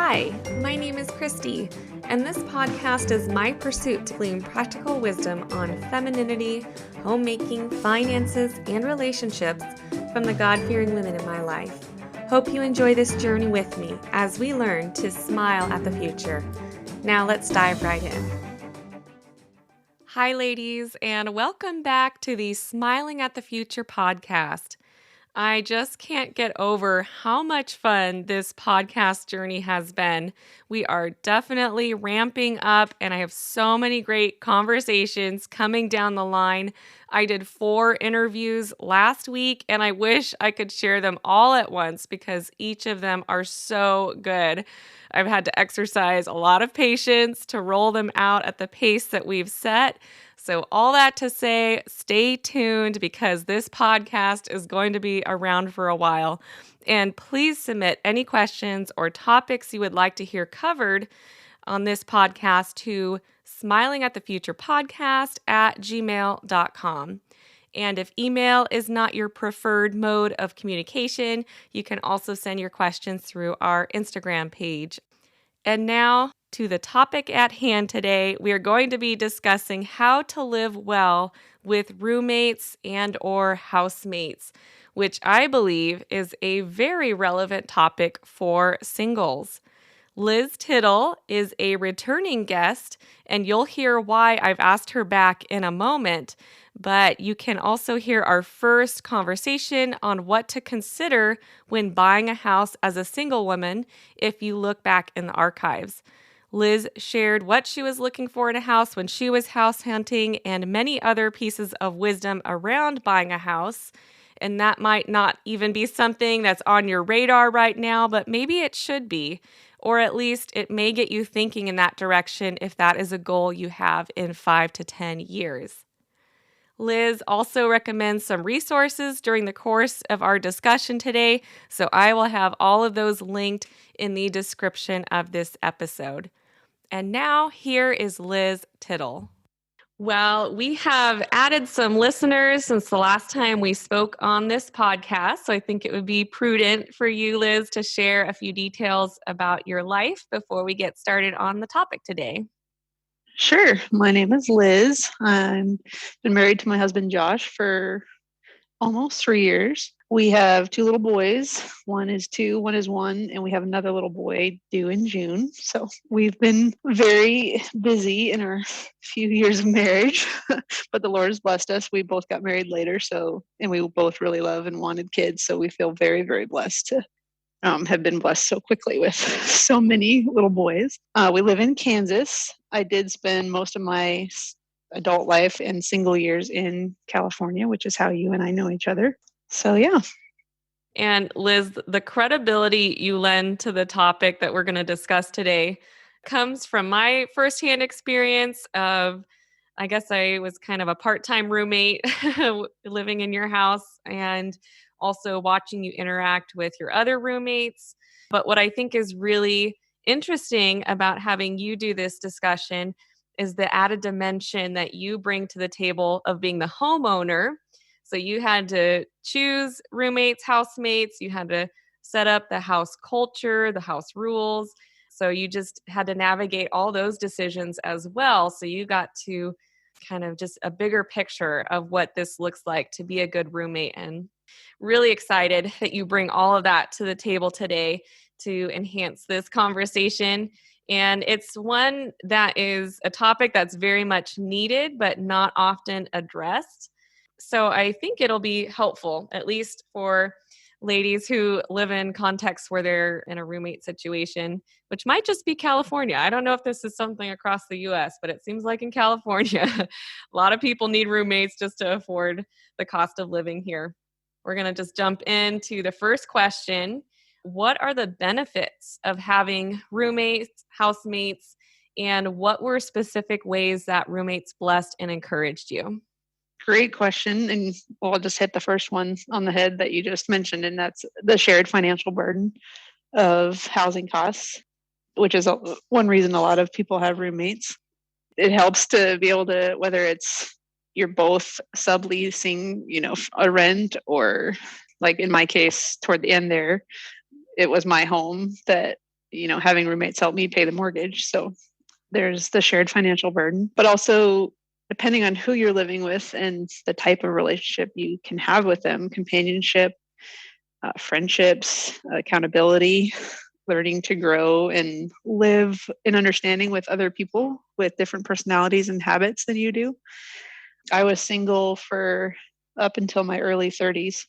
Hi, my name is Christy, and this podcast is my pursuit to glean practical wisdom on femininity, homemaking, finances, and relationships from the God-fearing women in my life. Hope you enjoy this journey with me as we learn to smile at the future. Now let's dive right in. Hi, ladies, and welcome back to the Smiling at the Future podcast. I just can't get over how much fun this podcast journey has been. We are definitely ramping up, and I have so many great conversations coming down the line. I did 4 interviews last week, and I wish I could share them all at once because each of them are so good. I've had to exercise a lot of patience to roll them out at the pace that we've set. So all that to say, stay tuned because this podcast is going to be around for a while. And please submit any questions or topics you would like to hear covered on this podcast to smilingatthefuturepodcast@gmail.com. And if email is not your preferred mode of communication, you can also send your questions through our Instagram page. And now to the topic at hand today, we are going to be discussing how to live well with roommates and or housemates, which I believe is a very relevant topic for singles. Liz Tittel is a returning guest, and you'll hear why I've asked her back in a moment. But you can also hear our first conversation on what to consider when buying a house as a single woman if you look back in the archives. Liz shared what she was looking for in a house when she was house hunting and many other pieces of wisdom around buying a house. And that might not even be something that's on your radar right now, but maybe it should be. Or at least it may get you thinking in that direction if that is a goal you have in 5 to 10 years. Liz also recommends some resources during the course of our discussion today, so I will have all of those linked in the description of this episode. And now, here is Liz Tittel. Well, we have added some listeners since the last time we spoke on this podcast, so I think it would be prudent for you, Liz, to share a few details about your life before we get started on the topic today. Sure. My name is Liz. I've been married to my husband, Josh, for almost 3 years. We have 2 little boys. One is 2, one is 1, and we have another little boy due in June. So we've been very busy in our few years of marriage, but the Lord has blessed us. We both got married later, and we both really love and wanted kids. So we feel very, very blessed to have been blessed so quickly with so many little boys. We live in Kansas. I did spend most of my adult life and single years in California, which is how you and I know each other. So, yeah. And Liz, the credibility you lend to the topic that we're going to discuss today comes from my firsthand experience of, I guess I was kind of a part-time roommate living in your house and also watching you interact with your other roommates. But what I think is really interesting about having you do this discussion is the added dimension that you bring to the table of being the homeowner. So you had to choose roommates, housemates, you had to set up the house culture, the house rules. So you just had to navigate all those decisions as well. So you got to kind of just a bigger picture of what this looks like to be a good roommate, and really excited that you bring all of that to the table today to enhance this conversation. And it's one that is a topic that's very much needed, but not often addressed. So I think it'll be helpful, at least for ladies who live in contexts where they're in a roommate situation, which might just be California. I don't know if this is something across the US, but it seems like in California, a lot of people need roommates just to afford the cost of living here. We're going to just jump into the first question. What are the benefits of having roommates, housemates, and what were specific ways that roommates blessed and encouraged you? Great question. And I'll just hit the first one on the head that you just mentioned, and that's the shared financial burden of housing costs, which is one reason a lot of people have roommates. It helps to be able to, whether it's you're both subleasing, a rent, or like in my case, toward the end there, it was my home that, having roommates help me pay the mortgage. So there's the shared financial burden, but also depending on who you're living with and the type of relationship you can have with them, companionship, friendships, accountability, learning to grow and live in understanding with other people with different personalities and habits than you do. I was single for up until my early 30s.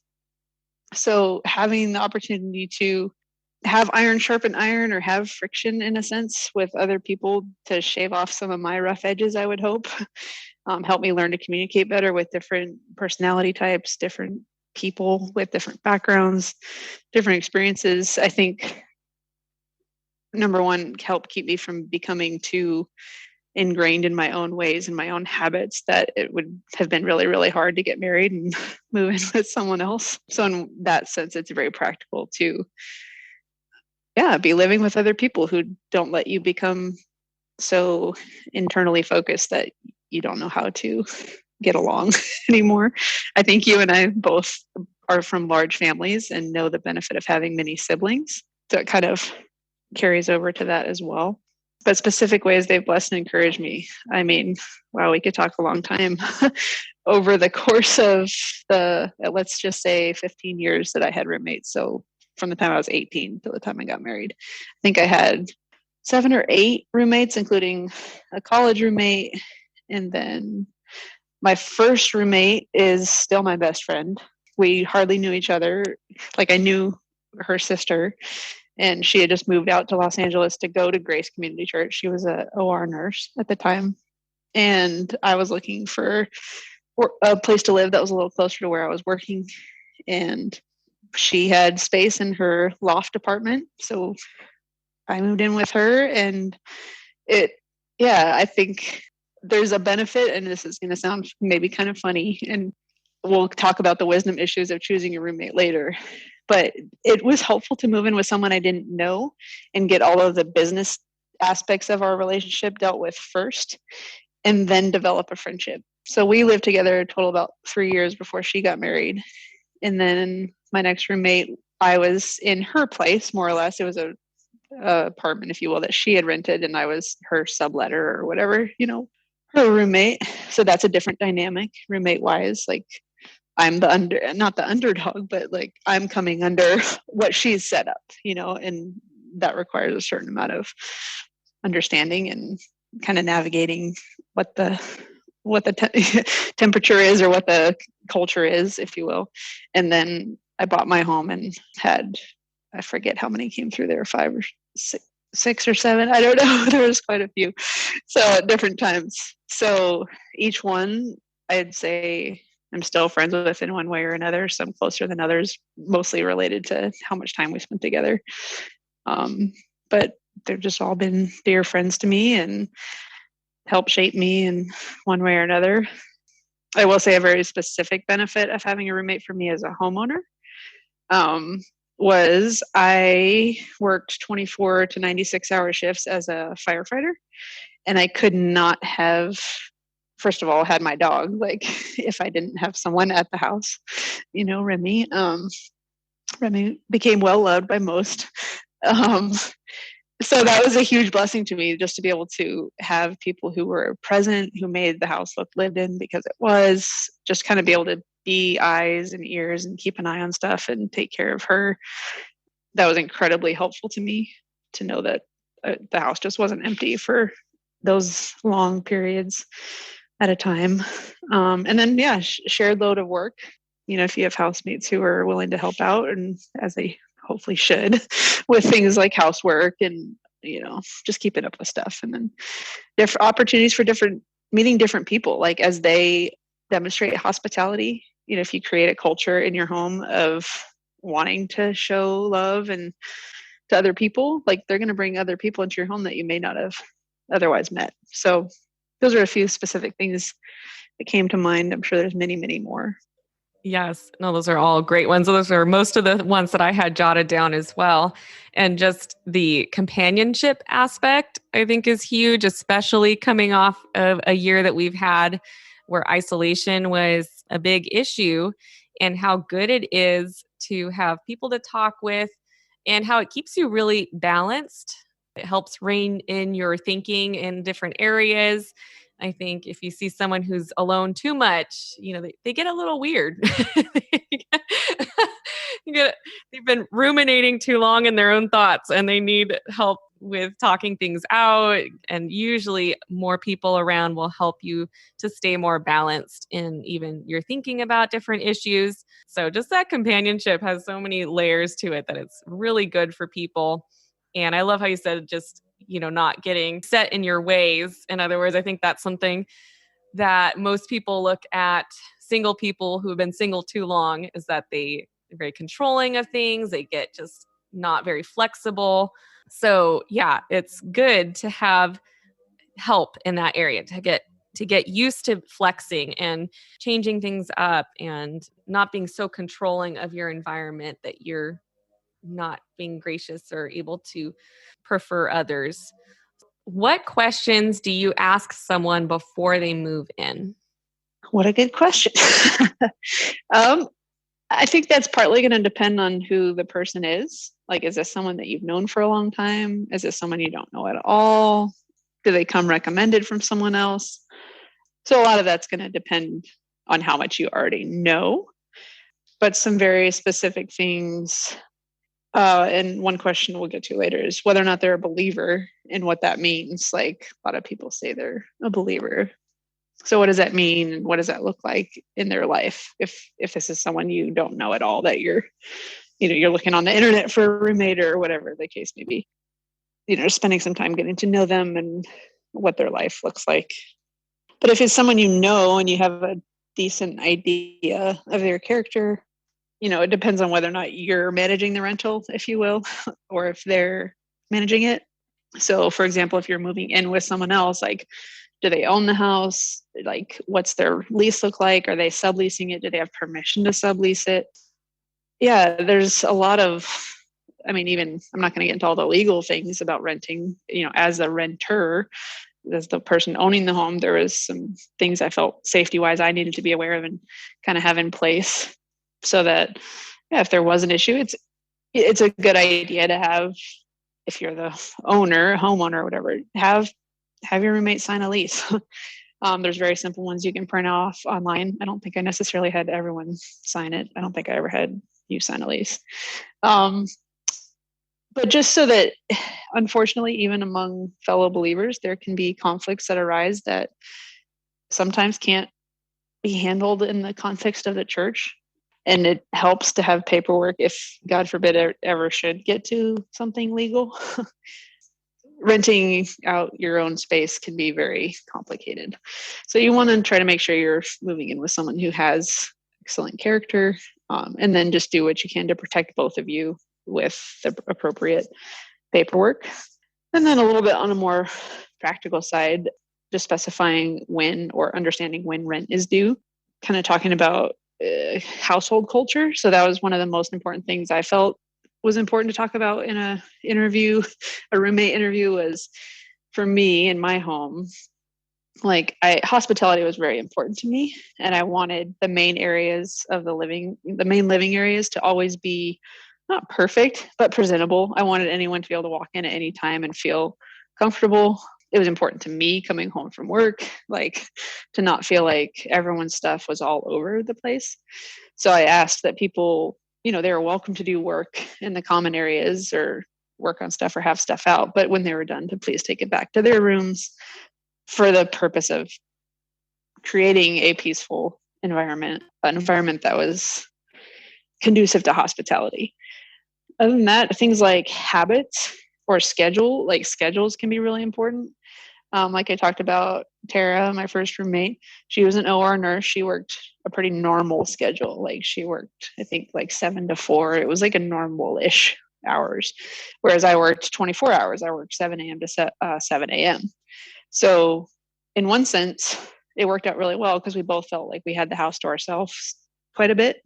So having the opportunity to have iron sharpen iron or have friction in a sense with other people to shave off some of my rough edges, I would hope, help me learn to communicate better with different personality types, different people with different backgrounds, different experiences. I think number one, help keep me from becoming too ingrained in my own ways and my own habits that it would have been really, really hard to get married and move in with someone else. So in that sense, it's very practical to be living with other people who don't let you become so internally focused that you don't know how to get along anymore. I think you and I both are from large families and know the benefit of having many siblings. So it kind of carries over to that as well. But specific ways they've blessed and encouraged me. I mean, wow, we could talk a long time. Over the course of let's just say 15 years that I had roommates. So from the time I was 18 till the time I got married, I think I had 7 or 8 roommates, including a college roommate. And then my first roommate is still my best friend. We hardly knew each other. Like, I knew her sister, and she had just moved out to Los Angeles to go to Grace Community Church. She was a OR nurse at the time. And I was looking for a place to live that was a little closer to where I was working. And she had space in her loft apartment. So I moved in with her, and I think there's a benefit, and this is going to sound maybe kind of funny, and we'll talk about the wisdom issues of choosing a roommate later, but it was helpful to move in with someone I didn't know and get all of the business aspects of our relationship dealt with first, and then develop a friendship. So we lived together a total about 3 years before she got married. And then my next roommate, I was in her place, more or less. It was a apartment, if you will, that she had rented, and I was her subletter or whatever, her roommate. So that's a different dynamic, roommate wise. Like, I'm not the underdog, but like, I'm coming under what she's set up, and that requires a certain amount of understanding and kind of navigating what the temperature is, or what the culture is, if you will. And then I bought my home and had, I forget how many came through there, 5 or 6 or 7. I don't know. There was quite a few. So at different times. So each one, I'd say I'm still friends with in one way or another. Some closer than others, mostly related to how much time we spent together. But they've just all been dear friends to me and help shape me in one way or another. I will say a very specific benefit of having a roommate for me as a homeowner was I worked 24 to 96 hour shifts as a firefighter, and I could not have, first of all, had my dog, like, if I didn't have someone at the house. Remy. Remy became well loved by most. So that was a huge blessing to me, just to be able to have people who were present, who made the house look lived in, because it was, just kind of be able to be eyes and ears and keep an eye on stuff and take care of her. That was incredibly helpful to me, to know that the house just wasn't empty for those long periods at a time. And then, shared load of work. If you have housemates who are willing to help out, and as they hopefully should, with things like housework and, just keeping up with stuff. And then different opportunities for meeting different people, like, as they demonstrate hospitality. If you create a culture in your home of wanting to show love and to other people, like, they're going to bring other people into your home that you may not have otherwise met. So those are a few specific things that came to mind. I'm sure there's many, many more. Yes. No, those are all great ones. Those are most of the ones that I had jotted down as well. And just the companionship aspect, I think, is huge, especially coming off of a year that we've had where isolation was a big issue, and how good it is to have people to talk with and how it keeps you really balanced. It helps rein in your thinking in different areas. I think if you see someone who's alone too much, they get a little weird. You get, they've been ruminating too long in their own thoughts and they need help with talking things out. And usually more people around will help you to stay more balanced in even your thinking about different issues. So just that companionship has so many layers to it that it's really good for people. And I love how you said just, not getting set in your ways. In other words, I think that's something that most people look at single people who have been single too long is that they're very controlling of things. They get just not very flexible. So yeah, it's good to have help in that area to get used to flexing and changing things up and not being so controlling of your environment that you're not being gracious or able to prefer others. What questions do you ask someone before they move in? What a good question. I think that's partly going to depend on who the person is. Like, is this someone that you've known for a long time? Is this someone you don't know at all? Do they come recommended from someone else? So a lot of that's going to depend on how much you already know. But some very specific things, and one question we'll get to later is whether or not they're a believer and what that means. Like, a lot of people say they're a believer. So what does that mean? And what does that look like in their life? If this is someone you don't know at all, that you're looking on the internet for a roommate or whatever the case may be, spending some time getting to know them and what their life looks like. But if it's someone you know and you have a decent idea of their character, it depends on whether or not you're managing the rental, if you will, or if they're managing it. So for example, if you're moving in with someone else, like, do they own the house? Like, what's their lease look like? Are they subleasing it? Do they have permission to sublease it? Yeah, there's a lot of, even I'm not going to get into all the legal things about renting, as a renter, as the person owning the home, there was some things I felt safety wise I needed to be aware of and kind of have in place so that, yeah, if there was an issue, it's a good idea to have, if you're the homeowner or whatever, have your roommate sign a lease. There's very simple ones you can print off online. I don't think I necessarily had everyone sign it. I don't think I ever had you sign a lease. But just so that, unfortunately, even among fellow believers, there can be conflicts that arise that sometimes can't be handled in the context of the church. And it helps to have paperwork if, God forbid, it ever should get to something legal. Renting out your own space can be very complicated. So you want to try to make sure you're moving in with someone who has excellent character, and then just do what you can to protect both of you with the appropriate paperwork. And then a little bit on a more practical side, just specifying when or understanding when rent is due, kind of talking about household culture. So that was one of the most important things I felt was important to talk about in a roommate interview, was for me in my home, like hospitality was very important to me. And I wanted the main living areas to always be not perfect, but presentable. I wanted anyone to be able to walk in at any time and feel comfortable. It was important to me coming home from work, like, to not feel like everyone's stuff was all over the place. So I asked that people, they were welcome to do work in the common areas or work on stuff or have stuff out. But when they were done, to please take it back to their rooms for the purpose of creating a peaceful environment, an environment that was conducive to hospitality. Other than that, things like habits or schedules can be really important. Like I talked about, Tara, my first roommate, she was an OR nurse. She worked a pretty normal schedule. Like, she worked, I think, like 7 to 4. It was like a normal-ish hours. Whereas I worked 24 hours. I worked 7 a.m. to 7 a.m. So in one sense, it worked out really well because we both felt like we had the house to ourselves quite a bit.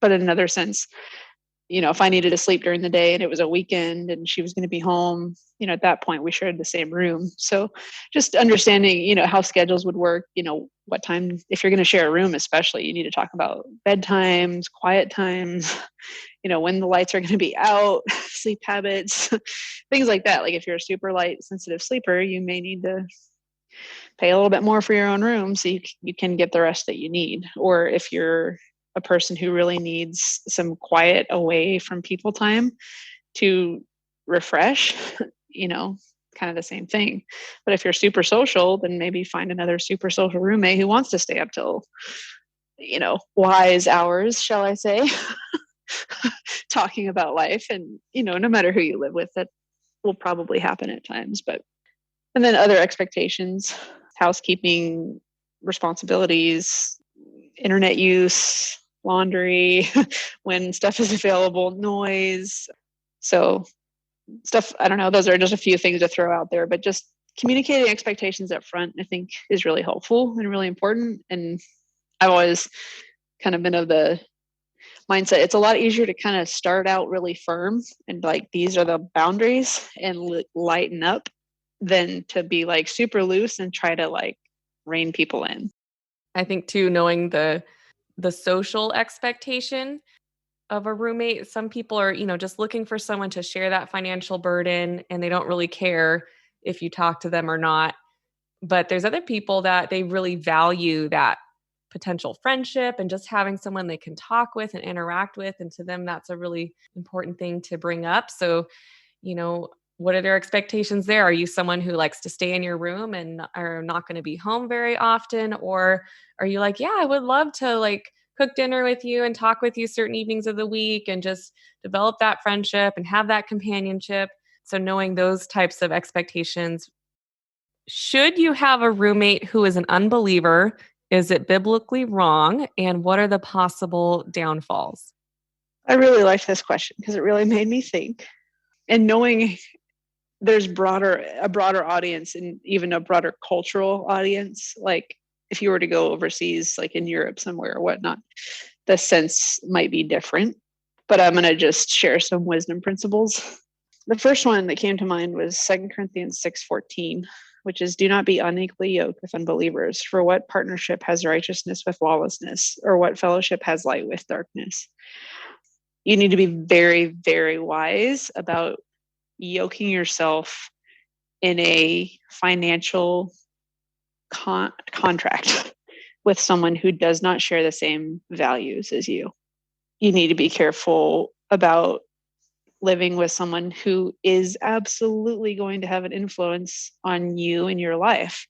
But in another sense, if I needed to sleep during the day and it was a weekend and she was going to be home, at that point we shared the same room. So just understanding, how schedules would work, what time, if you're going to share a room, especially, you need to talk about bedtimes, quiet times, when the lights are going to be out, sleep habits, things like that. Like if you're a super light sensitive sleeper, you may need to pay a little bit more for your own room so you can get the rest that you need. Or if you're a person who really needs some quiet away from people time to refresh, kind of the same thing. But if you're super social, then maybe find another super social roommate who wants to stay up till, wise hours, shall I say, talking about life. And, no matter who you live with, that will probably happen at times. And then other expectations, housekeeping responsibilities, internet use, laundry, when stuff is available, noise. So stuff, I don't know, those are just a few things to throw out there, but just communicating expectations up front, I think, is really helpful and really important. And I've always kind of been of the mindset, it's a lot easier to kind of start out really firm and like, these are the boundaries, and lighten up, than to be like super loose and try to like rein people in. I think too, knowing the social expectation of a roommate. Some people are, just looking for someone to share that financial burden, and they don't really care if you talk to them or not. But there's other people that they really value that potential friendship and just having someone they can talk with and interact with. And to them, that's a really important thing to bring up. So, what are their expectations there? Are you someone who likes to stay in your room and are not going to be home very often? Or are you like, yeah, I would love to like cook dinner with you and talk with you certain evenings of the week and just develop that friendship and have that companionship? So knowing those types of expectations. Should you have a roommate who is an unbeliever? Is it biblically wrong? And what are the possible downfalls? I really like this question because it really made me think. And knowing there's a broader audience and even a broader cultural audience, like if you were to go overseas, like in Europe somewhere or whatnot, the sense might be different. But I'm going to just share some wisdom principles. The first one that came to mind was 2 Corinthians 6:14, which is, do not be unequally yoked with unbelievers. For what partnership has righteousness with lawlessness, or what fellowship has light with darkness? You need to be very, very wise about yoking yourself in a financial contract with someone who does not share the same values as you. You need to be careful about living with someone who is absolutely going to have an influence on you and your life.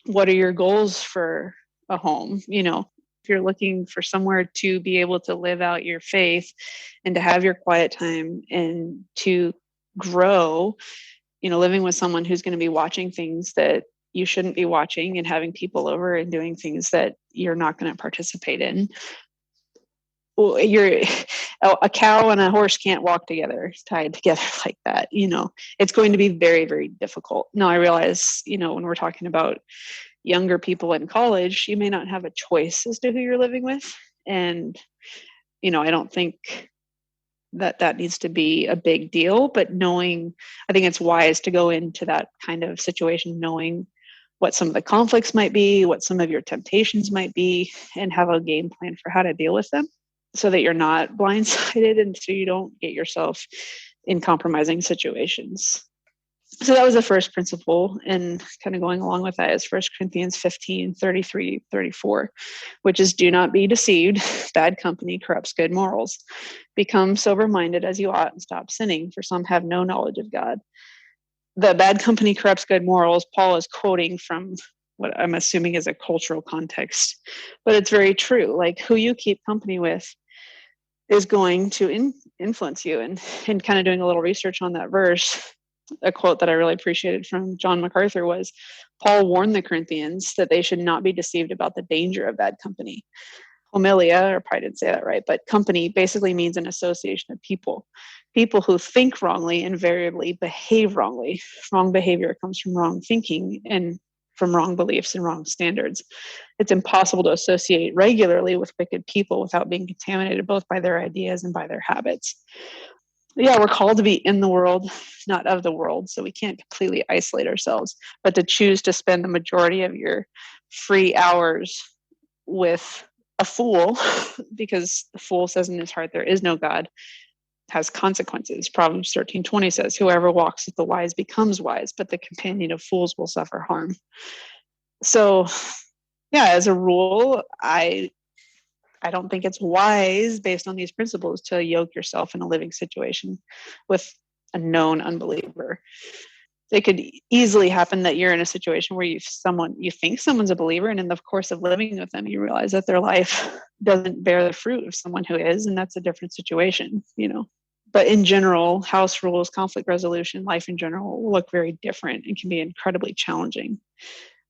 What are your goals for a home? If you're looking for somewhere to be able to live out your faith and to have your quiet time and to grow, living with someone who's going to be watching things that you shouldn't be watching and having people over and doing things that you're not going to participate in. Well, a cow and a horse can't walk together, tied together like that. It's going to be very, very difficult. Now, I realize, when we're talking about younger people in college, you may not have a choice as to who you're living with. And, I don't think that needs to be a big deal, but I think it's wise to go into that kind of situation, knowing what some of the conflicts might be, what some of your temptations might be, and have a game plan for how to deal with them so that you're not blindsided and so you don't get yourself in compromising situations. So that was the first principle, and kind of going along with that is 1 Corinthians 15:33-34, which is, do not be deceived. Bad company corrupts good morals. Become sober-minded as you ought and stop sinning, for some have no knowledge of God. The bad company corrupts good morals, Paul is quoting from what I'm assuming is a cultural context, but it's very true. Like, who you keep company with is going to influence you. And kind of doing a little research on that verse, a quote that I really appreciated from John MacArthur was, Paul warned the Corinthians that they should not be deceived about the danger of bad company. Homilia, or probably didn't say that right, but company basically means an association of people who think wrongly invariably behave wrongly. Wrong behavior comes from wrong thinking and from wrong beliefs and wrong standards. It's impossible to associate regularly with wicked people without being contaminated both by their ideas and by their habits. Yeah, we're called to be in the world, not of the world. So we can't completely isolate ourselves, but to choose to spend the majority of your free hours with a fool, because the fool says in his heart there is no God, has consequences. Proverbs 13:20 says, whoever walks with the wise becomes wise, but the companion of fools will suffer harm. So yeah, as a rule, I don't think it's wise based on these principles to yoke yourself in a living situation with a known unbeliever. It could easily happen that you're in a situation where you think someone's a believer, and in the course of living with them, you realize that their life doesn't bear the fruit of someone who is, and that's a different situation, But in general, house rules, conflict resolution, life in general will look very different and can be incredibly challenging.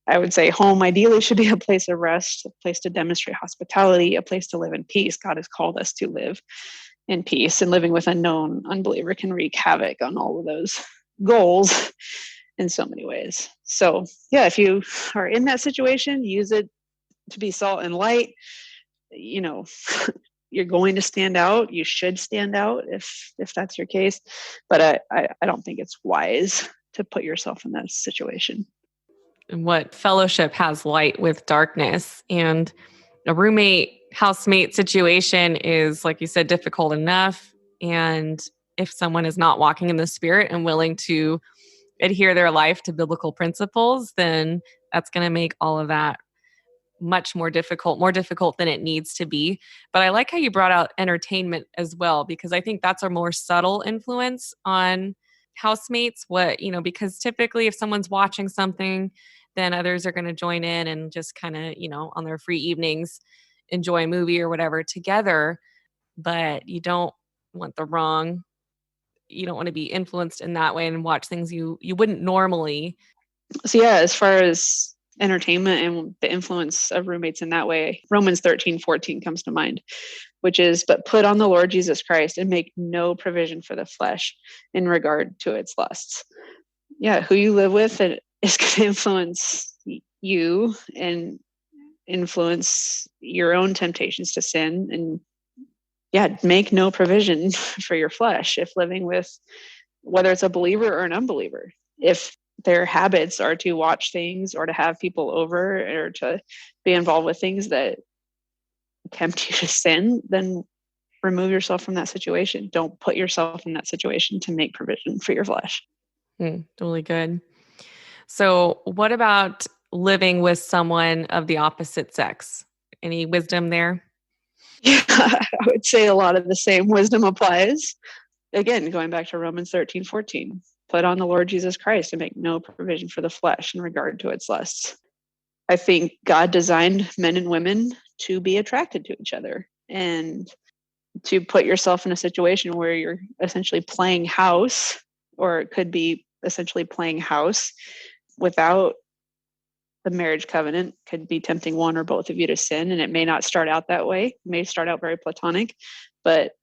I would say home ideally should be a place of rest, a place to demonstrate hospitality, a place to live in peace. God has called us to live in peace, and living with a known unbeliever can wreak havoc on all of those goals in so many ways. So yeah, if you are in that situation, use it to be salt and light. You're going to stand out. You should stand out if that's your case. But I don't think it's wise to put yourself in that situation. And what fellowship has light with darkness, and a roommate housemate situation is, like you said, difficult enough. And if someone is not walking in the Spirit and willing to adhere their life to biblical principles, then that's going to make all of that much more difficult than it needs to be. But I like how you brought out entertainment as well, because I think that's a more subtle influence on housemates. Because typically if someone's watching something, then others are going to join in and just kind of, on their free evenings, enjoy a movie or whatever together. But you don't want to be influenced in that way and watch things you wouldn't normally. So yeah, as far as entertainment and the influence of roommates in that way, Romans 13:14 comes to mind, which is, but put on the Lord Jesus Christ and make no provision for the flesh in regard to its lusts. Yeah, who you live with is going to influence you and influence your own temptations to sin. And yeah, make no provision for your flesh if living with, whether it's a believer or an unbeliever. If their habits are to watch things or to have people over or to be involved with things that tempt you to sin, then remove yourself from that situation. Don't put yourself in that situation to make provision for your flesh. Really good. So what about living with someone of the opposite sex? Any wisdom there? Yeah, I would say a lot of the same wisdom applies. Again, going back to Romans 13:14, put on the Lord Jesus Christ and make no provision for the flesh in regard to its lusts. I think God designed men and women to be attracted to each other, and to put yourself in a situation where you're essentially playing house, or it could be essentially playing house without the marriage covenant, could be tempting one or both of you to sin. And it may not start out that way. It may start out very platonic, but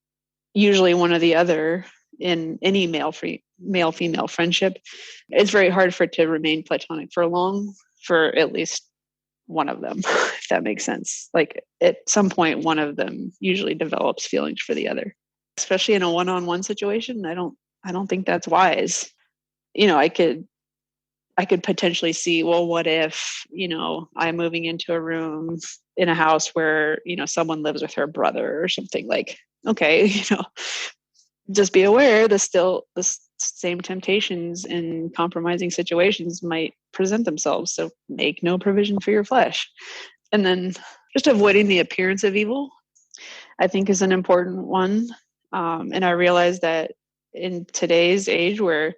usually one or the other in any male-female friendship, it's very hard for it to remain platonic for long, for at least one of them, if that makes sense. Like at some point, one of them usually develops feelings for the other, especially in a one-on-one situation. I don't think that's wise. I could potentially see, well, what if, I'm moving into a room in a house where, someone lives with her brother or something. Like, okay, just be aware the same temptations and compromising situations might present themselves. So make no provision for your flesh. And then just avoiding the appearance of evil, I think, is an important one. And I realize that in today's age where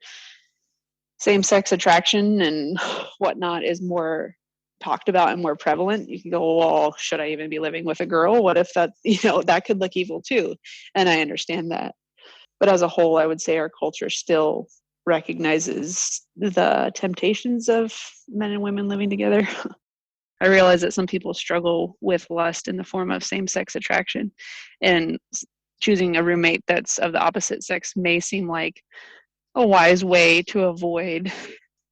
same-sex attraction and whatnot is more talked about and more prevalent, you can go, well, should I even be living with a girl? What if that, that could look evil too? And I understand that. But as a whole, I would say our culture still recognizes the temptations of men and women living together. I realize that some people struggle with lust in the form of same-sex attraction, and choosing a roommate that's of the opposite sex may seem like a wise way to avoid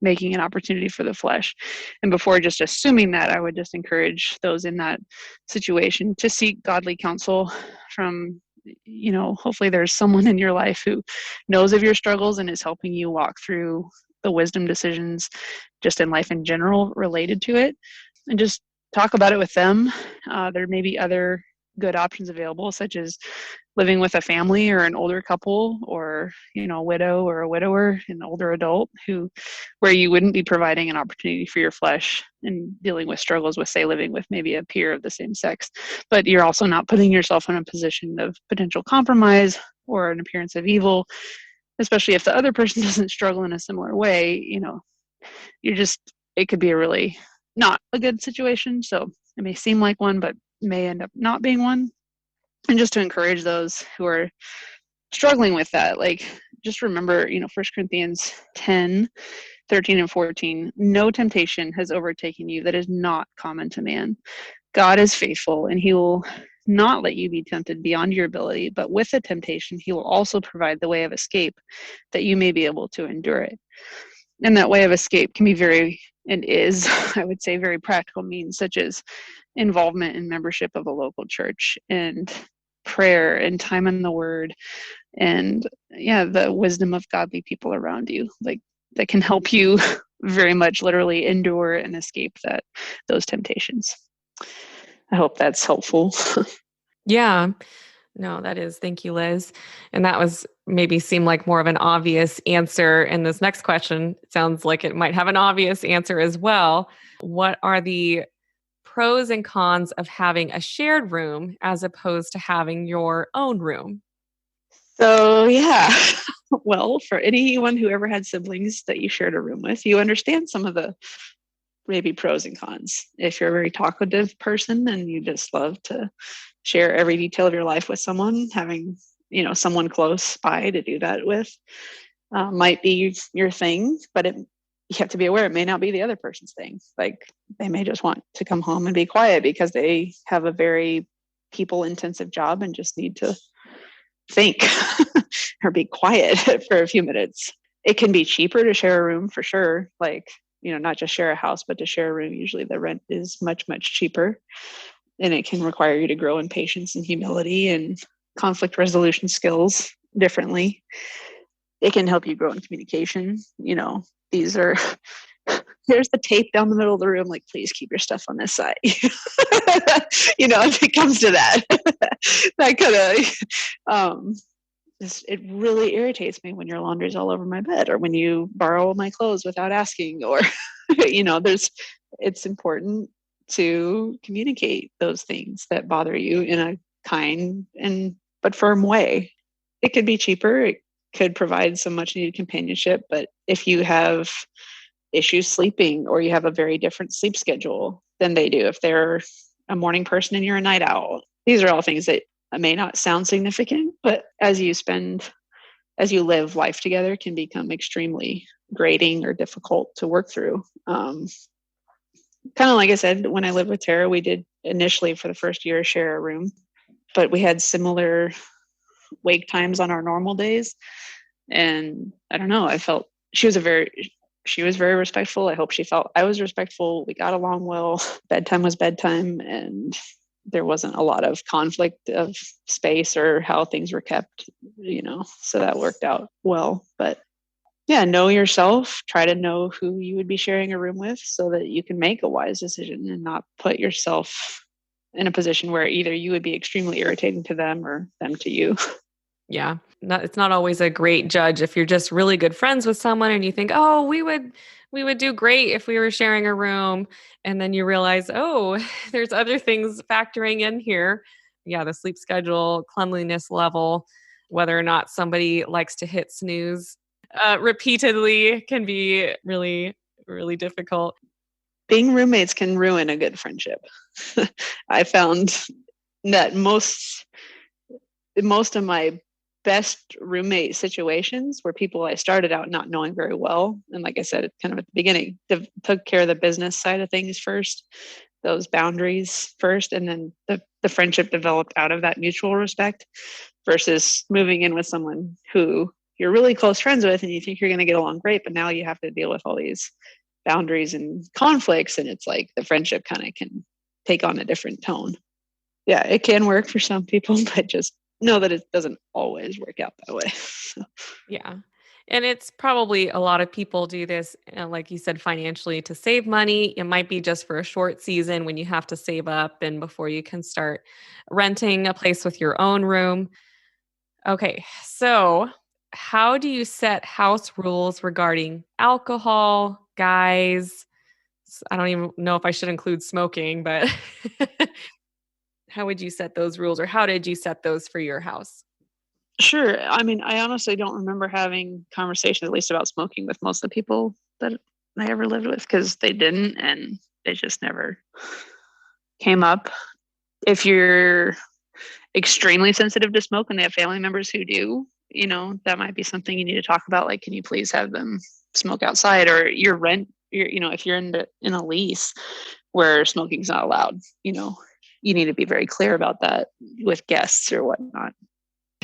making an opportunity for the flesh. And before just assuming that, I would just encourage those in that situation to seek godly counsel from, hopefully there's someone in your life who knows of your struggles and is helping you walk through the wisdom decisions just in life in general related to it. and just talk about it with them. There may be other good options available, such as living with a family or an older couple, or a widow or a widower, an older adult where you wouldn't be providing an opportunity for your flesh and dealing with struggles with, say, living with maybe a peer of the same sex, but you're also not putting yourself in a position of potential compromise or an appearance of evil, especially if the other person doesn't struggle in a similar way. It could be a really not a good situation. So it may seem like one, but may end up not being one. And just to encourage those who are struggling with that, like, just remember, 1 Corinthians 10:13 and 14, no temptation has overtaken you that is not common to man. God is faithful, and he will not let you be tempted beyond your ability, but with the temptation, he will also provide the way of escape that you may be able to endure it. And that way of escape can be I would say, very practical means, such as involvement in membership of a local church, and prayer, and time in the Word, and the wisdom of godly people around you, like, that can help you very much literally endure and escape those temptations. I hope that's helpful. Yeah. No, that is. Thank you, Liz. And that was maybe seem like more of an obvious answer. And this next question sounds like it might have an obvious answer as well. What are the pros and cons of having a shared room as opposed to having your own room? So, yeah. Well, for anyone who ever had siblings that you shared a room with, you understand some of the maybe pros and cons. If you're a very talkative person and you just love to share every detail of your life with someone, having someone close by to do that with might be your thing, but you have to be aware it may not be the other person's thing. Like, they may just want to come home and be quiet because they have a very people intensive job and just need to think or be quiet for a few minutes. It can be cheaper to share a room, for sure. Like, not just share a house, but to share a room, usually the rent is much, much cheaper. And it can require you to grow in patience and humility and conflict resolution skills differently. It can help you grow in communication. There's the tape down the middle of the room, like, please keep your stuff on this side. If it comes to that, that kind of, it really irritates me when your laundry's all over my bed, or when you borrow my clothes without asking, or, it's important to communicate those things that bother you in a kind but firm way. It could be cheaper. It could provide some much needed companionship. But if you have issues sleeping, or you have a very different sleep schedule than they do, if they're a morning person and you're a night owl, these are all things that may not sound significant, but as you live life together, can become extremely grating or difficult to work through. Kind of like I said, when I lived with Tara, we did initially for the first year share a room, but we had similar wake times on our normal days. And I don't know, I felt she was very respectful. I hope she felt I was respectful. We got along well. Bedtime was bedtime, and there wasn't a lot of conflict of space or how things were kept, so that worked out well. But yeah, know yourself, try to know who you would be sharing a room with so that you can make a wise decision and not put yourself in a position where either you would be extremely irritating to them or them to you. Yeah. It's not always a great judge if you're just really good friends with someone and you think, oh, we would do great if we were sharing a room. And then you realize, oh, there's other things factoring in here. Yeah, the sleep schedule, cleanliness level, whether or not somebody likes to hit snooze repeatedly can be really, really difficult. Being roommates can ruin a good friendship. I found that most of my best roommate situations were people I started out not knowing very well. And like I said, kind of at the beginning, took care of the business side of things first, those boundaries first, and then the friendship developed out of that mutual respect, versus moving in with someone who you're really close friends with and you think you're going to get along great, but now you have to deal with all these boundaries and conflicts, and it's like the friendship kind of can take on a different tone. Yeah, it can work for some people, but just know that it doesn't always work out that way. Yeah. And it's probably a lot of people do this, like you said, financially to save money. It might be just for a short season when you have to save up and before you can start renting a place with your own room. Okay, so how do you set house rules regarding alcohol, guys? I don't even know if I should include smoking, but how would you set those rules or how did you set those for your house? Sure. I mean, I honestly don't remember having conversations, at least about smoking, with most of the people that I ever lived with, because they didn't, and it just never came up. If you're extremely sensitive to smoke and they have family members who do, that might be something you need to talk about. Like, can you please have them smoke outside, or if you're in a lease where smoking's not allowed, you need to be very clear about that with guests or whatnot.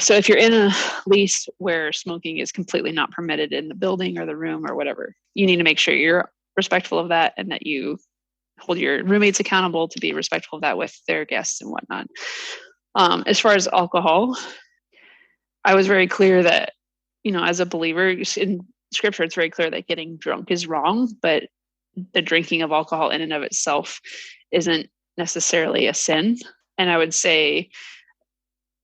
So if you're in a lease where smoking is completely not permitted in the building or the room or whatever, you need to make sure you're respectful of that and that you hold your roommates accountable to be respectful of that with their guests and whatnot. As far as alcohol, I was very clear that, as a believer in scripture, it's very clear that getting drunk is wrong, but the drinking of alcohol in and of itself isn't necessarily a sin. And I would say,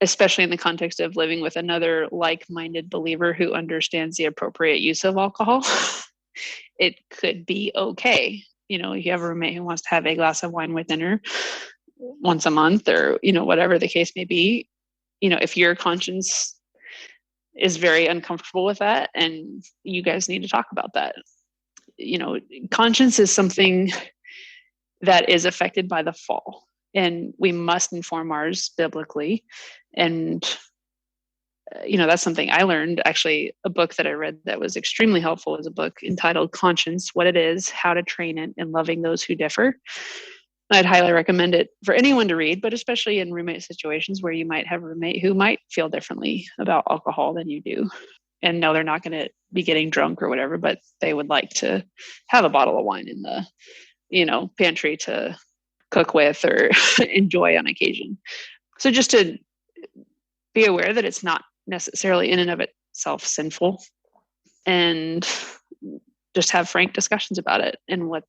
especially in the context of living with another like-minded believer who understands the appropriate use of alcohol, it could be okay. You have a roommate who wants to have a glass of wine with dinner once a month, or, whatever the case may be. If your conscience is very uncomfortable with that, and you guys need to talk about that. Conscience is something that is affected by the fall, and we must inform ours biblically. And that's something I learned. Actually, a book that I read that was extremely helpful is a book entitled Conscience: What It Is, How to Train It, and Loving Those Who Differ. I'd highly recommend it for anyone to read, but especially in roommate situations where you might have a roommate who might feel differently about alcohol than you do. And no, they're not going to be getting drunk or whatever, but they would like to have a bottle of wine in the, pantry to cook with or enjoy on occasion. So just to be aware that it's not necessarily in and of itself sinful, and just have frank discussions about it and what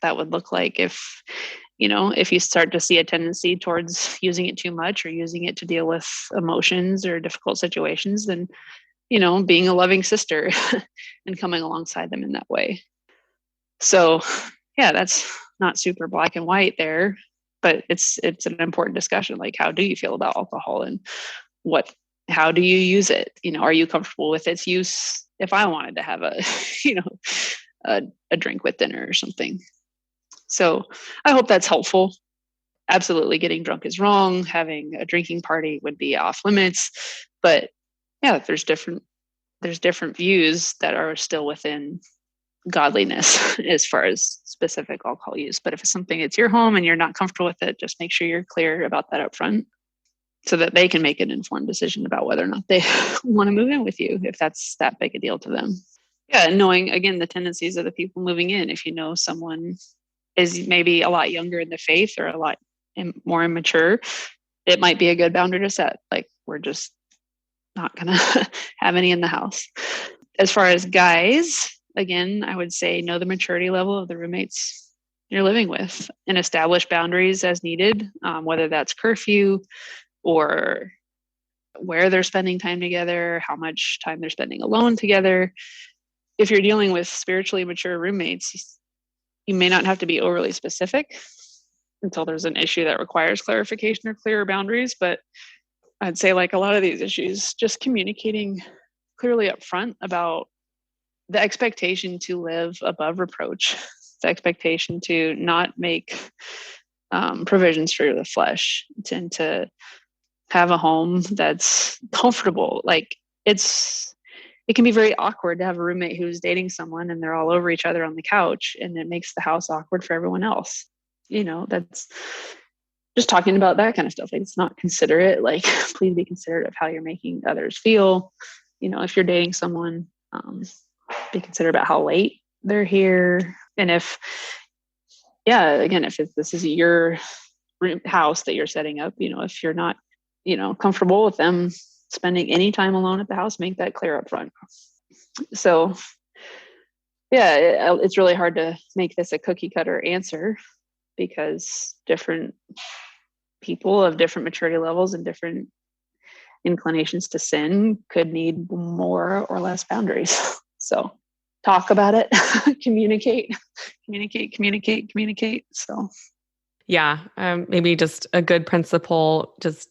that would look like if you start to see a tendency towards using it too much or using it to deal with emotions or difficult situations, then, being a loving sister and coming alongside them in that way. So yeah, that's not super black and white there, but it's an important discussion. Like, how do you feel about alcohol, and how do you use it? Are you comfortable with its use? If I wanted to have a drink with dinner or something. So I hope that's helpful. Absolutely, getting drunk is wrong. Having a drinking party would be off limits. But yeah, there's different views that are still within godliness as far as specific alcohol use. But if it's something that's your home and you're not comfortable with it, just make sure you're clear about that up front so that they can make an informed decision about whether or not they want to move in with you, if that's that big a deal to them. Yeah, knowing, again, the tendencies of the people moving in. If someone is maybe a lot younger in the faith or a lot more immature, it might be a good boundary to set. Like, we're just not going to have any in the house. As far as guys, again, I would say know the maturity level of the roommates you're living with and establish boundaries as needed, whether that's curfew or where they're spending time together, how much time they're spending alone together. If you're dealing with spiritually mature roommates, you may not have to be overly specific until there's an issue that requires clarification or clearer boundaries. But I'd say, like a lot of these issues, just communicating clearly up front about the expectation to live above reproach, the expectation to not make provisions for the flesh, and to have a home that's comfortable. Like, it can be very awkward to have a roommate who's dating someone and they're all over each other on the couch, and it makes the house awkward for everyone else. That's just talking about that kind of stuff. Like, it's not considerate. Like, please be considerate of how you're making others feel. If you're dating someone, be considerate about how late they're here. And if this is your house that you're setting up, if you're not, comfortable with them spending any time alone at the house, make that clear up front. So yeah, it's really hard to make this a cookie cutter answer because different people of different maturity levels and different inclinations to sin could need more or less boundaries. So talk about it, communicate, communicate. So Yeah, maybe just a good principle, just,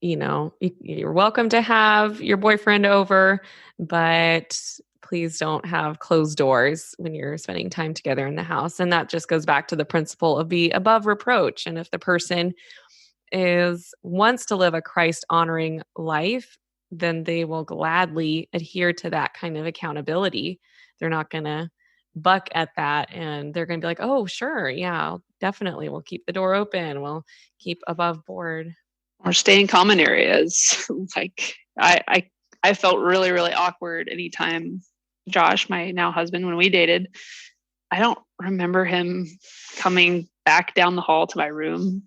you're welcome to have your boyfriend over, but please don't have closed doors when you're spending time together in the house. And that just goes back to the principle of be above reproach. And if the person wants to live a Christ honoring life, then they will gladly adhere to that kind of accountability. They're not going to buck at that, and they're going to be like, "Oh, sure. Yeah, definitely. We'll keep the door open. We'll keep above board." or stay in common areas. Like I felt really, really awkward anytime Josh, my now husband, when we dated, I don't remember him coming back down the hall to my room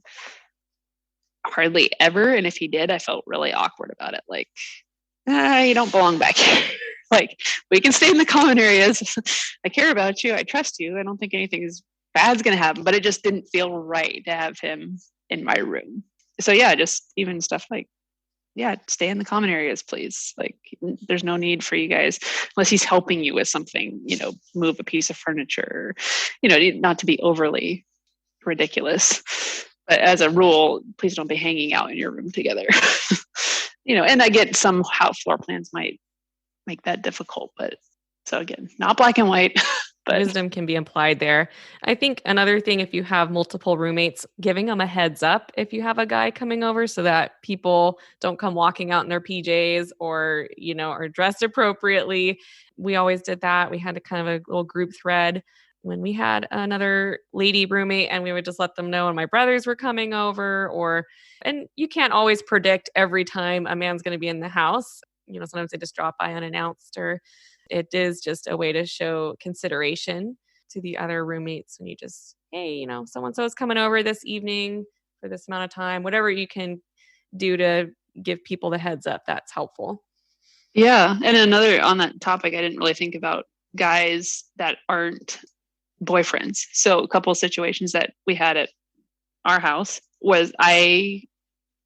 hardly ever. And if he did, I felt really awkward about it. Like, you don't belong back here. Like, we can stay in the common areas. I care about you. I trust you. I don't think anything bad's going to happen, but it just didn't feel right to have him in my room. So yeah, just even stuff like, yeah, stay in the common areas, please. Like, there's no need for you guys, unless he's helping you with something, move a piece of furniture, not to be overly ridiculous. But as a rule, please don't be hanging out in your room together. And I get some how floor plans might make that difficult, but so again, not black and white. But wisdom can be implied there. I think another thing, if you have multiple roommates, giving them a heads up if you have a guy coming over so that people don't come walking out in their PJs or, are dressed appropriately. We always did that. We had a kind of a little group thread when we had another lady roommate, and we would just let them know when my brothers were coming over, and you can't always predict every time a man's going to be in the house. Sometimes they just drop by unannounced, or it is just a way to show consideration to the other roommates when you just, hey, so-and-so is coming over this evening for this amount of time, whatever you can do to give people the heads up, that's helpful. Yeah. And another on that topic, I didn't really think about guys that aren't boyfriends. So a couple of situations that we had at our house was I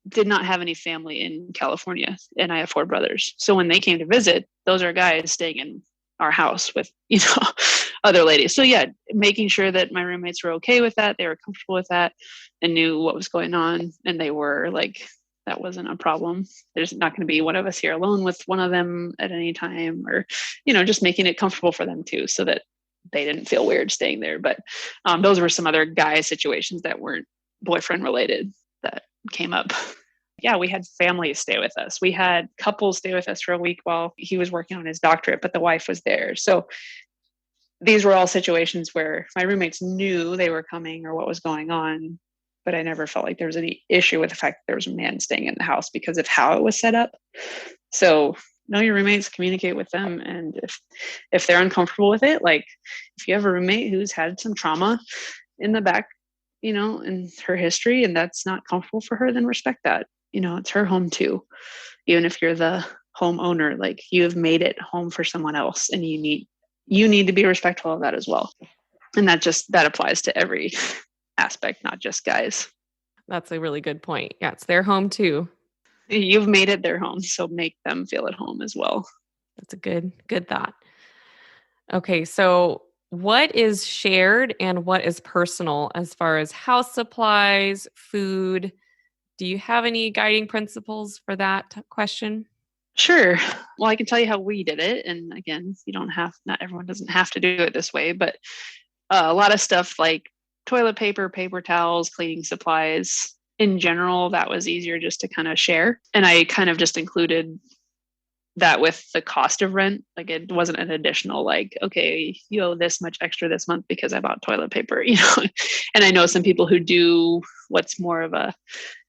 did not have any family in California, and I have 4 brothers. So when they came to visit, those are guys staying in our house with, other ladies. So yeah, making sure that my roommates were okay with that, they were comfortable with that and knew what was going on. And they were like, that wasn't a problem. There's not going to be one of us here alone with one of them at any time, or, just making it comfortable for them too, so that they didn't feel weird staying there. But those were some other guy situations that weren't boyfriend related that came up. Yeah, we had families stay with us. We had couples stay with us for a week while he was working on his doctorate, but the wife was there. So these were all situations where my roommates knew they were coming or what was going on, but I never felt like there was any issue with the fact that there was a man staying in the house because of how it was set up. So know your roommates, communicate with them. And if they're uncomfortable with it, like if you have a roommate who's had some trauma in the back, in her history, and that's not comfortable for her, then respect that. It's her home too. Even if you're the homeowner, like you have made it home for someone else, and you need to be respectful of that as well. And that applies to every aspect, not just guys. That's a really good point. Yeah, it's their home too. You've made it their home, so make them feel at home as well. That's a good thought. Okay, so what is shared and what is personal as far as house supplies, food? Do you have any guiding principles for that question? Sure. Well, I can tell you how we did it. And again, not everyone doesn't have to do it this way, but a lot of stuff like toilet paper, paper towels, cleaning supplies in general, that was easier just to kind of share. And I kind of just included that with the cost of rent. Like it wasn't an additional, like, okay, you owe this much extra this month because I bought toilet paper, And I know some people who do what's more of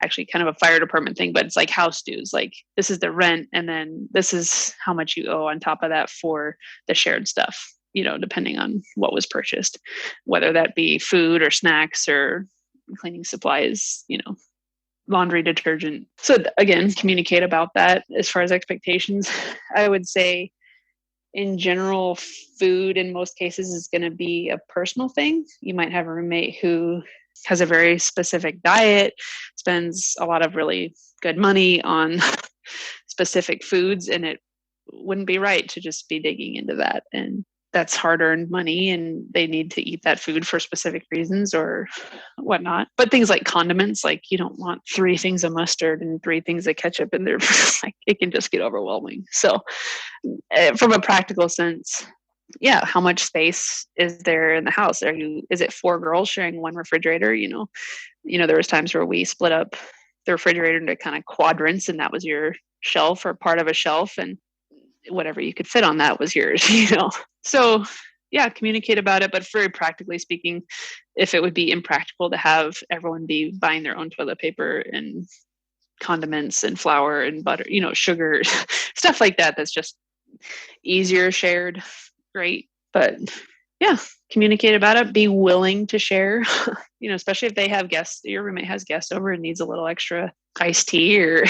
actually kind of a fire department thing, but it's like house dues. Like this is the rent, and then this is how much you owe on top of that for the shared stuff, depending on what was purchased, whether that be food or snacks or cleaning supplies, laundry detergent. So again, communicate about that. As far as expectations, I would say In general, food in most cases is going to be a personal thing. You might have a roommate who has a very specific diet, spends a lot of really good money on specific foods, and it wouldn't be right to just be digging into that. And that's hard-earned money, and they need to eat that food for specific reasons or whatnot. But things like condiments, like you don't want 3 things of mustard and 3 things of ketchup in there. Like, it can just get overwhelming. So from a practical sense, yeah, how much space is there in the house? Is it 4 girls sharing one refrigerator? There was times where we split up the refrigerator into kind of quadrants, and that was your shelf or part of a shelf, and whatever you could fit on that was yours. So yeah, communicate about it. But very practically speaking, if it would be impractical to have everyone be buying their own toilet paper and condiments and flour and butter, sugar, stuff like that, that's just easier shared, great. But yeah, communicate about it, be willing to share, especially if they have guests, your roommate has guests over and needs a little extra iced tea or,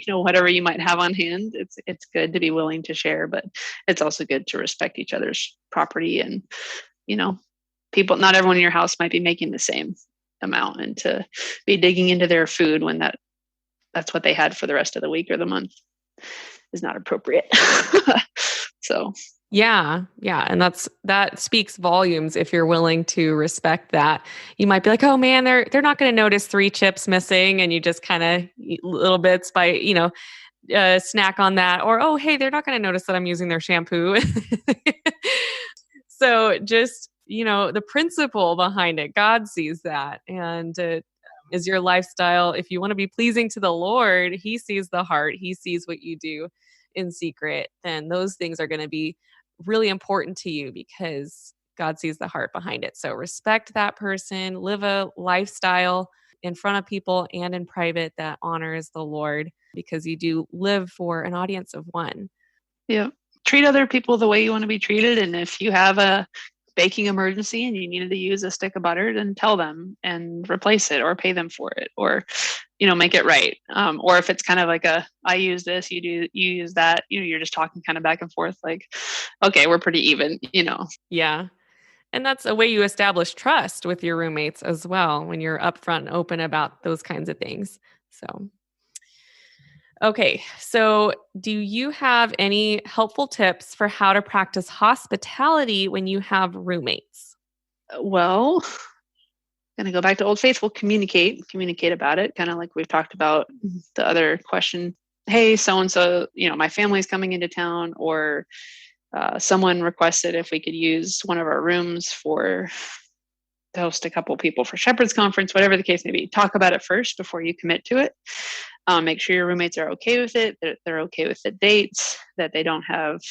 whatever you might have on hand. It's good to be willing to share, but it's also good to respect each other's property. And, people, not everyone in your house might be making the same amount, and to be digging into their food when that's what they had for the rest of the week or the month is not appropriate. So Yeah. And that speaks volumes if you're willing to respect that. You might be like, oh man, they're not going to notice 3 chips missing, and you just kind of eat little bits by, snack on that. Or, oh, hey, they're not going to notice that I'm using their shampoo. So just, the principle behind it, God sees that. And is your lifestyle, if you want to be pleasing to the Lord, he sees the heart, he sees what you do in secret, then those things are going to be really important to you because God sees the heart behind it. So respect that person, live a lifestyle in front of people and in private that honors the Lord, because you do live for an audience of one. Yeah. Treat other people the way you want to be treated. And if you have a baking emergency and you needed to use a stick of butter, then tell them and replace it or pay them for it, or, make it right. Or if it's kind of like I use this, you use that, you're just talking kind of back and forth, like, okay, we're pretty even. Yeah. And that's a way you establish trust with your roommates as well, when you're upfront and open about those kinds of things. So, okay. So, do you have any helpful tips for how to practice hospitality when you have roommates? Well, going to go back to Old Faithful, communicate about it. Kind of like we've talked about the other question. Hey, so-and-so, my family's coming into town, or someone requested if we could use one of our rooms to host a couple people for Shepherd's Conference, whatever the case may be. Talk about it first before you commit to it. Make sure your roommates are okay with it, that they're okay with the dates, that they don't have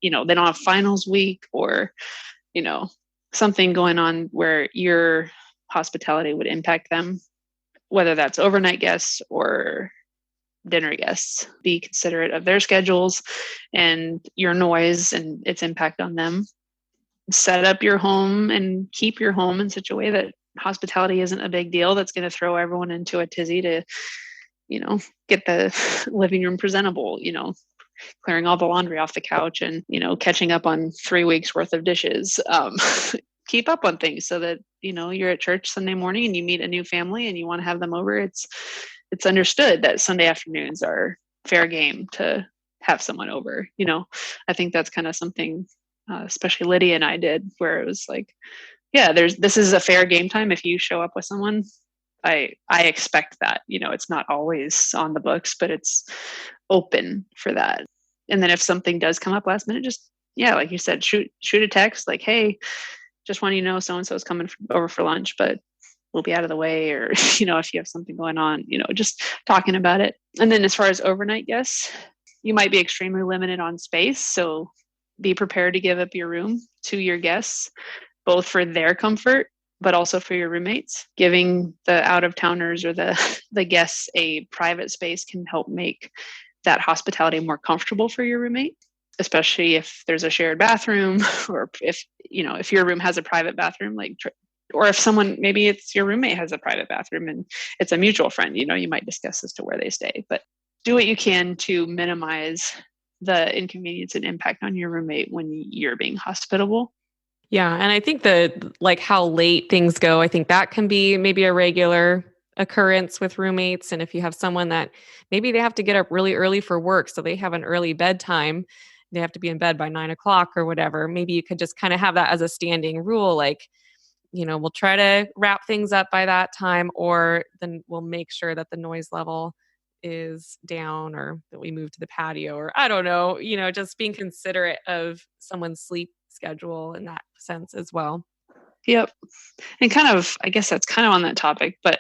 they don't have finals week, or, something going on where your hospitality would impact them, whether that's overnight guests or dinner guests. Be considerate of their schedules and your noise and its impact on them. Set up your home and keep your home in such a way that hospitality isn't a big deal that's going to throw everyone into a tizzy to, get the living room presentable, clearing all the laundry off the couch and, catching up on 3 weeks worth of dishes. Keep up on things so that, you're at church Sunday morning and you meet a new family and you want to have them over. It's understood that Sunday afternoons are fair game to have someone over. I think that's kind of something, especially Lydia and I did, where it was like, yeah, this is a fair game time. If you show up with someone, I expect that, it's not always on the books, but it's open for that. And then if something does come up last minute, just, yeah, like you said, shoot a text like, hey, just want you to know so-and-so is coming over for lunch, but we'll be out of the way. Or, if you have something going on, just talking about it. And then as far as overnight guests, you might be extremely limited on space. So be prepared to give up your room to your guests, both for their comfort, but also for your roommates. Giving the out-of-towners or the guests a private space can help make that hospitality more comfortable for your roommate, especially if there's a shared bathroom, or if your room has a private bathroom, or if someone, maybe it's your roommate has a private bathroom and it's a mutual friend, you might discuss as to where they stay. But do what you can to minimize the inconvenience and impact on your roommate when you're being hospitable. Yeah. And I think like how late things go, I think that can be maybe a regular occurrence with roommates. And if you have someone that maybe they have to get up really early for work, so they have an early bedtime, they have to be in bed by 9 o'clock or whatever, maybe you could just kind of have that as a standing rule. Like, we'll try to wrap things up by that time, or then we'll make sure that the noise level is down, or that we move to the patio, or I don't know, just being considerate of someone's sleep schedule in that sense as well. Yep. And kind of, I guess that's kind of on that topic, but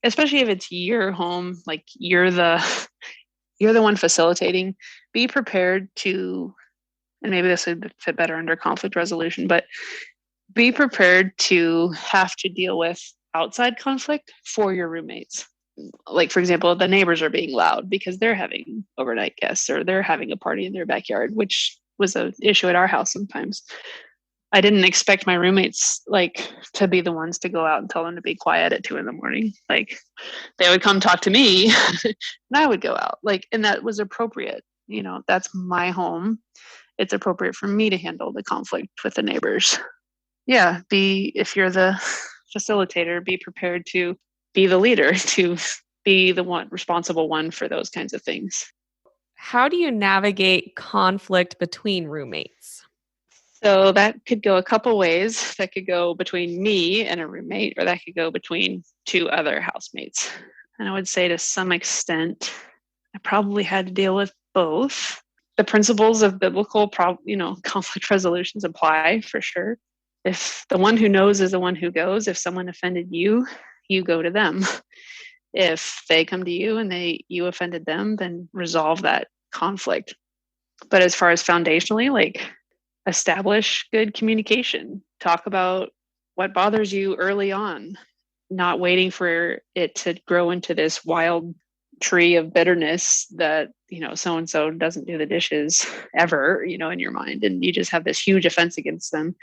especially if it's your home, like you're the one facilitating, be prepared to, and maybe this would fit better under conflict resolution, but be prepared to have to deal with outside conflict for your roommates. Like, for example, the neighbors are being loud because they're having overnight guests or they're having a party in their backyard, which was an issue at our house sometimes. I didn't expect my roommates to be the ones to go out and tell them to be quiet at 2 a.m. Like, they would come talk to me and I would go out, and that was appropriate. That's my home. It's appropriate for me to handle the conflict with the neighbors. Yeah. If you're the facilitator, be prepared to be the leader, to be the one responsible one for those kinds of things. How do you navigate conflict between roommates? So that could go a couple ways. That could go between me and a roommate, or that could go between two other housemates. And I would say to some extent, I probably had to deal with both. The principles of biblical, conflict resolutions apply for sure. If the one who knows is the one who goes, if someone offended you, you go to them. If they come to you and you offended them, then resolve that conflict. But as far as foundationally, establish good communication. Talk about what bothers you early on, not waiting for it to grow into this wild tree of bitterness that, so-and-so doesn't do the dishes ever, in your mind. And you just have this huge offense against them.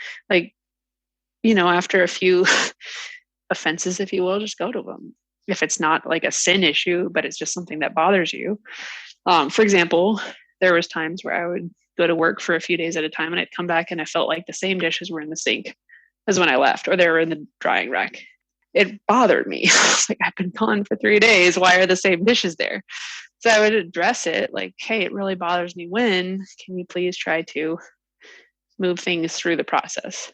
After a few offenses, if you will, just go to them. If it's not like a sin issue, but it's just something that bothers you. For example, there was times where I would go to work for a few days at a time and I'd come back and I felt like the same dishes were in the sink as when I left, or they were in the drying rack. It bothered me. I've been gone for 3 days. Why are the same dishes there? So I would address it hey, it really bothers me when, can you please try to move things through the process?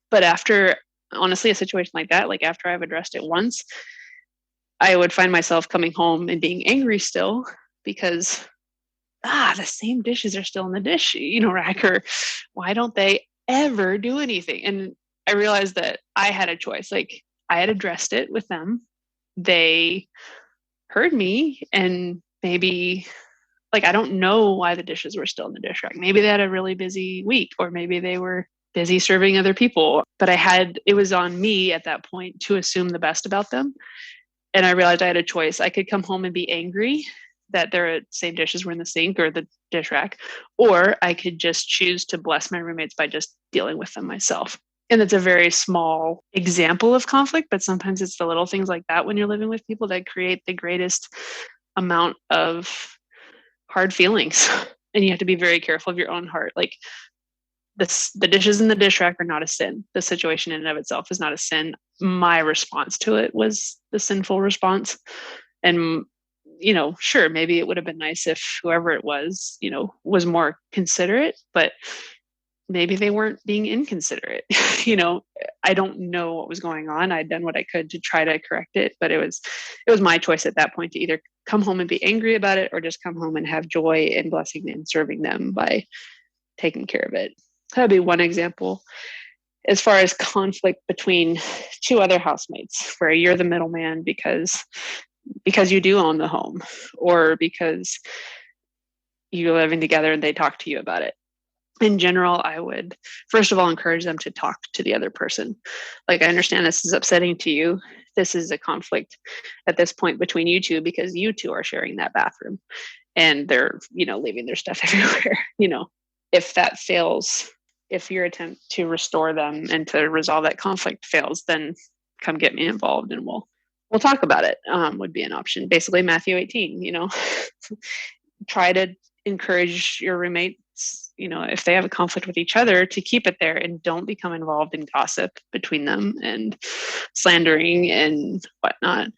But after, honestly, a situation like that, after I've addressed it once, I would find myself coming home and being angry still because the same dishes are still in the dish, rack, or why don't they ever do anything? And I realized that I had a choice. I had addressed it with them. They heard me, and maybe I don't know why the dishes were still in the dish rack. Maybe they had a really busy week, or maybe they were busy serving other people, but it was on me at that point to assume the best about them. And I realized I had a choice. I could come home and be angry that their same dishes were in the sink or the dish rack, or I could just choose to bless my roommates by just dealing with them myself. And it's a very small example of conflict, but sometimes it's the little things like that when you're living with people that create the greatest amount of hard feelings. And you have to be very careful of your own heart. The dishes in the dish rack are not a sin. The situation in and of itself is not a sin. My response to it was the sinful response. And, sure, maybe it would have been nice if whoever it was, was more considerate, but maybe they weren't being inconsiderate. I don't know what was going on. I'd done what I could to try to correct it, but it was my choice at that point to either come home and be angry about it or just come home and have joy in blessing and serving them by taking care of it. That would be one example. As far as conflict between two other housemates, where you're the middleman because you do own the home, or because you're living together and they talk to you about it. In general, I would, first of all, encourage them to talk to the other person. I understand this is upsetting to you. This is a conflict at this point between you two because you two are sharing that bathroom and they're, leaving their stuff everywhere. If that fails, if your attempt to restore them and to resolve that conflict fails, then come get me involved and we'll talk about it, would be an option. Basically, Matthew 18, try to encourage your roommates, if they have a conflict with each other, to keep it there and don't become involved in gossip between them and slandering and whatnot.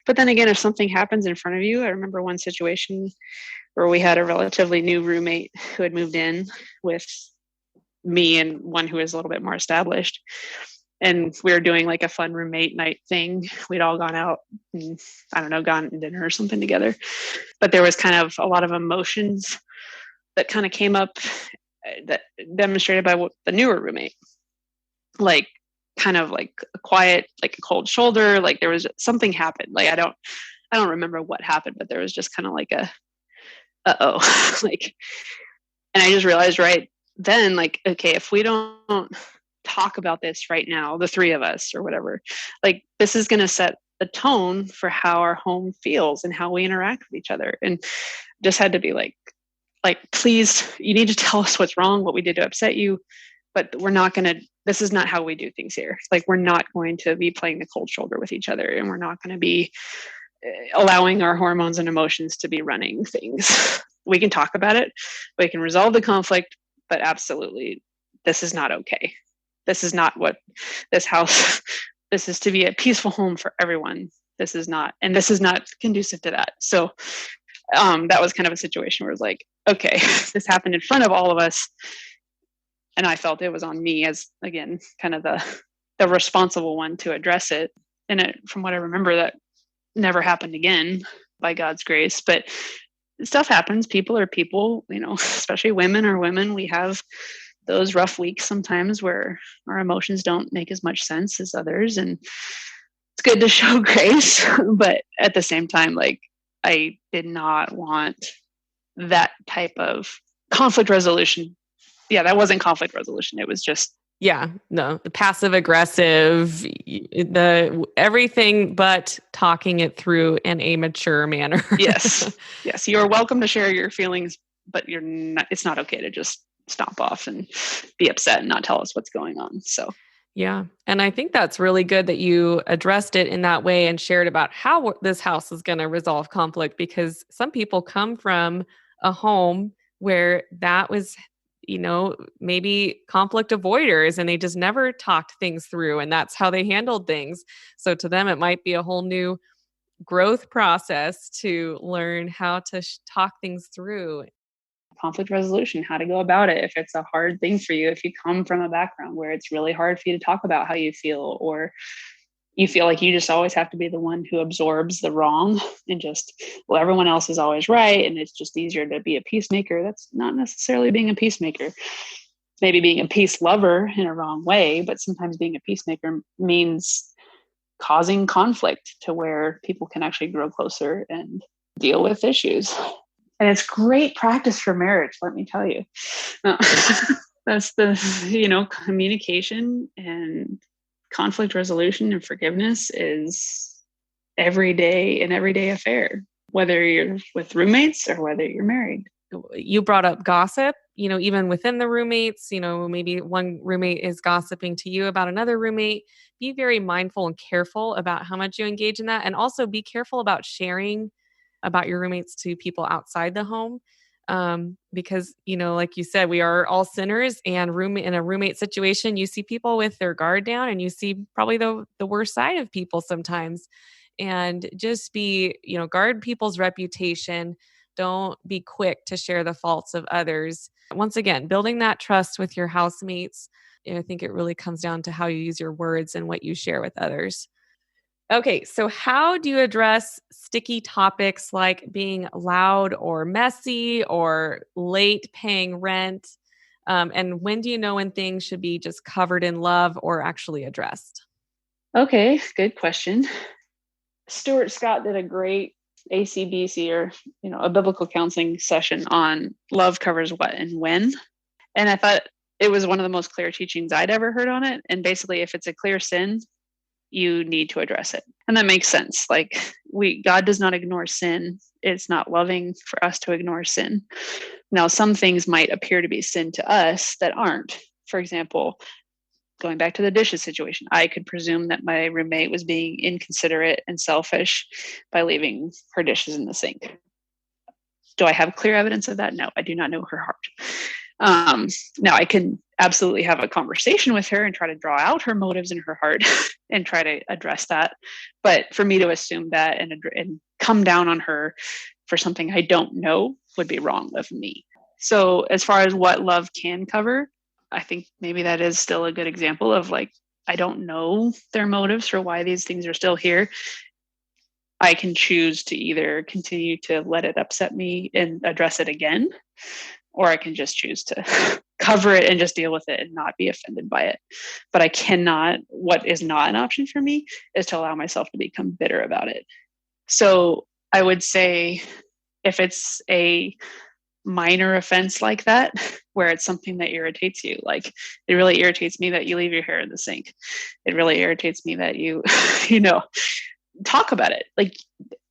But then again, if something happens in front of you, I remember one situation where we had a relatively new roommate who had moved in with me and one who was a little bit more established. And we were doing like a fun roommate night thing. We'd all gone out and, I don't know, gone to dinner or something together. But there was kind of a lot of emotions that kind of came up that demonstrated by the newer roommate. Like kind of like a quiet, like a cold shoulder. Like there was something happened. Like I don't remember what happened, but there was just kind of like a, uh-oh. Like, and I just realized right then, like, okay, if we don't talk about this right now, the three of us or whatever, like this is going to set the tone for how our home feels and how we interact with each other. And just had to be like, please, you need to tell us what's wrong, what we did to upset you, but we're not going to, this is not how we do things here. Like, we're not going to be playing the cold shoulder with each other, and we're not going to be allowing our hormones and emotions to be running things. We can talk about it, we can resolve the conflict, but absolutely, this is not okay. This is not what this house, this is to be a peaceful home for everyone. This is not, and this is not conducive to that. So that was kind of a situation where it was like, okay, this happened in front of all of us. And I felt it was on me as, again, kind of the responsible one to address it. And from what I remember, that never happened again by God's grace. But stuff happens. People are people, especially women are women. We have those rough weeks sometimes where our emotions don't make as much sense as others. And it's good to show grace. But at the same time, like, I did not want that type of conflict resolution. Yeah, that wasn't conflict resolution. It was just, the passive aggressive, the everything but talking it through in a mature manner. Yes. You're welcome to share your feelings, but it's not okay to just stomp off and be upset and not tell us what's going on. So yeah. And I think that's really good that you addressed it in that way and shared about how this house is going to resolve conflict, because some people come from a home where that was, maybe conflict avoiders, and they just never talked things through, and that's how they handled things. So to them, it might be a whole new growth process to learn how to talk things through. Conflict resolution, how to go about it. If it's a hard thing for you, if you come from a background where it's really hard for you to talk about how you feel, or you feel like you just always have to be the one who absorbs the wrong and just, well, everyone else is always right, and it's just easier to be a peacemaker. That's not necessarily being a peacemaker. Maybe being a peace lover in a wrong way, but sometimes being a peacemaker means causing conflict to where people can actually grow closer and deal with issues. And it's great practice for marriage, let me tell you. That's the, communication and conflict resolution and forgiveness is an everyday affair, whether you're with roommates or whether you're married. You brought up gossip, even within the roommates, maybe one roommate is gossiping to you about another roommate. Be very mindful and careful about how much you engage in that. And also be careful about sharing about your roommates to people outside the home. Because, like you said, we are all sinners, and in a roommate situation, you see people with their guard down, and you see probably the worst side of people sometimes. And just be, guard people's reputation. Don't be quick to share the faults of others. Once again, building that trust with your housemates. I think it really comes down to how you use your words and what you share with others. Okay, so how do you address sticky topics like being loud or messy or late paying rent? And when do you know when things should be just covered in love or actually addressed? Okay, good question. Stuart Scott did a great ACBC, or a biblical counseling session on love covers what and when. And I thought it was one of the most clear teachings I'd ever heard on it. And basically, if it's a clear sin, you need to address it. And that makes sense. Like, God does not ignore sin. It's not loving for us to ignore sin. Now, some things might appear to be sin to us that aren't. For example, going back to the dishes situation, I could presume that my roommate was being inconsiderate and selfish by leaving her dishes in the sink. Do I have clear evidence of that? No, I do not know her heart. Now I can absolutely have a conversation with her and try to draw out her motives in her heart and try to address that. But for me to assume that and come down on her for something I don't know would be wrong of me. So as far as what love can cover, I think maybe that is still a good example of like, I don't know their motives for why these things are still here. I can choose to either continue to let it upset me and address it again, or I can just choose to cover it and just deal with it and not be offended by it. But I cannot, what is not an option for me is to allow myself to become bitter about it. So I would say if it's a minor offense like that, where it's something that irritates you, like it really irritates me that you leave your hair in the sink. It really irritates me that you, talk about it. Like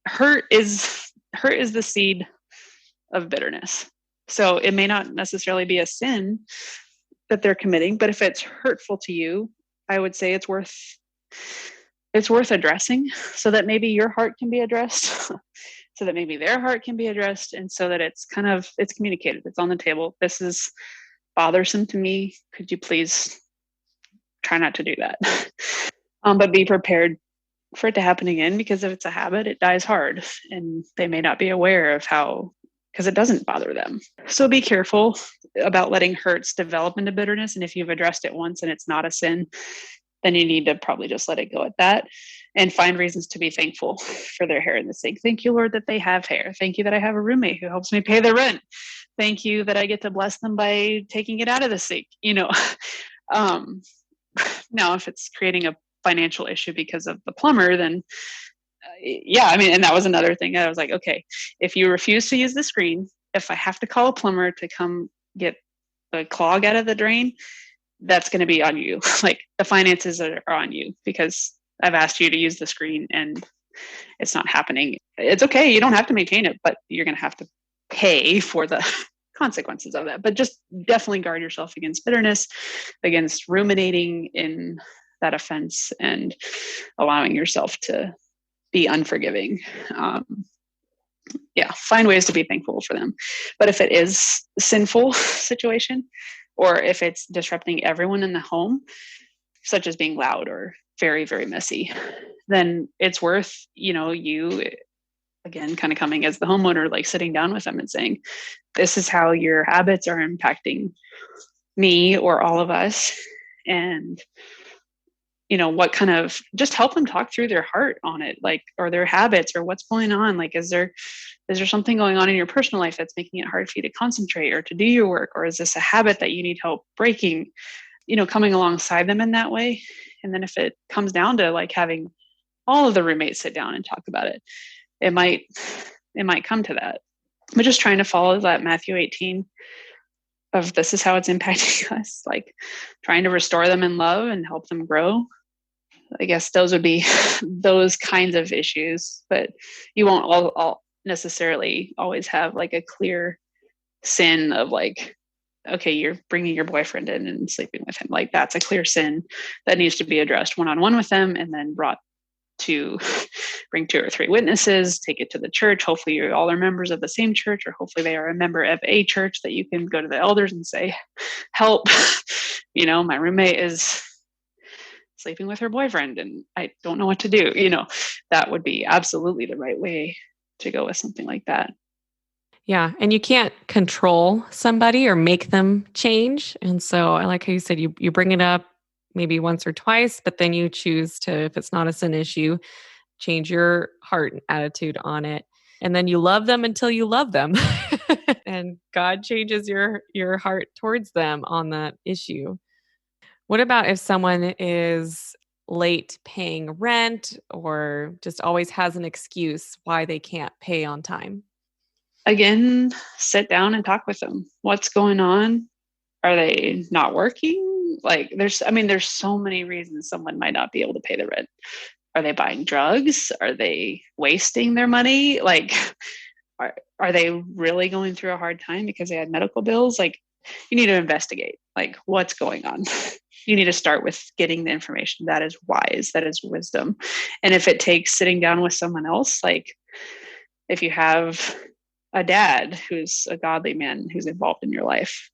hurt is the seed of bitterness. So it may not necessarily be a sin that they're committing, but if it's hurtful to you, I would say it's worth addressing so that maybe your heart can be addressed, so that maybe their heart can be addressed, and so that it's communicated. It's on the table. This is bothersome to me. Could you please try not to do that? But be prepared for it to happen again, because if it's a habit, it dies hard, and they may not be aware of how, because it doesn't bother them. So be careful about letting hurts develop into bitterness. And if you've addressed it once and it's not a sin, then you need to probably just let it go at that and find reasons to be thankful for their hair in the sink. Thank you, Lord, that they have hair. Thank you that I have a roommate who helps me pay the rent. Thank you that I get to bless them by taking it out of the sink. Now, if it's creating a financial issue because of the plumber, then and that was another thing. I was like, okay, if you refuse to use the screen, if I have to call a plumber to come get the clog out of the drain, that's going to be on you. Like the finances are on you because I've asked you to use the screen and it's not happening. It's okay. You don't have to maintain it, but you're going to have to pay for the consequences of that. But just definitely guard yourself against bitterness, against ruminating in that offense, and allowing yourself to be unforgiving. Find ways to be thankful for them. But if it is a sinful situation, or if it's disrupting everyone in the home, such as being loud or very, very messy, then it's worth, you again, kind of coming as the homeowner, like sitting down with them and saying, this is how your habits are impacting me or all of us. And what kind of, just help them talk through their heart on it, like, or their habits, or what's going on. Like, is there something going on in your personal life that's making it hard for you to concentrate or to do your work? Or is this a habit that you need help breaking, coming alongside them in that way. And then if it comes down to like having all of the roommates sit down and talk about it, it might come to that. But just trying to follow that Matthew 18 of this is how it's impacting us, like trying to restore them in love and help them grow. I guess those would be those kinds of issues, but you won't all necessarily always have like a clear sin of like, okay, you're bringing your boyfriend in and sleeping with him. Like that's a clear sin that needs to be addressed one-on-one with them, and then brought to bring 2 or 3 witnesses, take it to the church. Hopefully you all are members of the same church, or hopefully they are a member of a church that you can go to the elders and say, help, my roommate is sleeping with her boyfriend and I don't know what to do. That would be absolutely the right way to go with something like that. Yeah. And you can't control somebody or make them change. And so I like how you said you bring it up maybe once or twice, but then you choose to, if it's not a sin issue, change your heart and attitude on it. And then you love them until you love them. And God changes your heart towards them on that issue. What about if someone is late paying rent or just always has an excuse why they can't pay on time? Again, sit down and talk with them. What's going on? Are they not working? Like there's so many reasons someone might not be able to pay the rent. Are they buying drugs? Are they wasting their money? Like, are they really going through a hard time because they had medical bills? Like, you need to investigate, like, what's going on. You need to start with getting the information that is wise, that is wisdom. And if it takes sitting down with someone else, like if you have a dad who's a godly man who's involved in your life,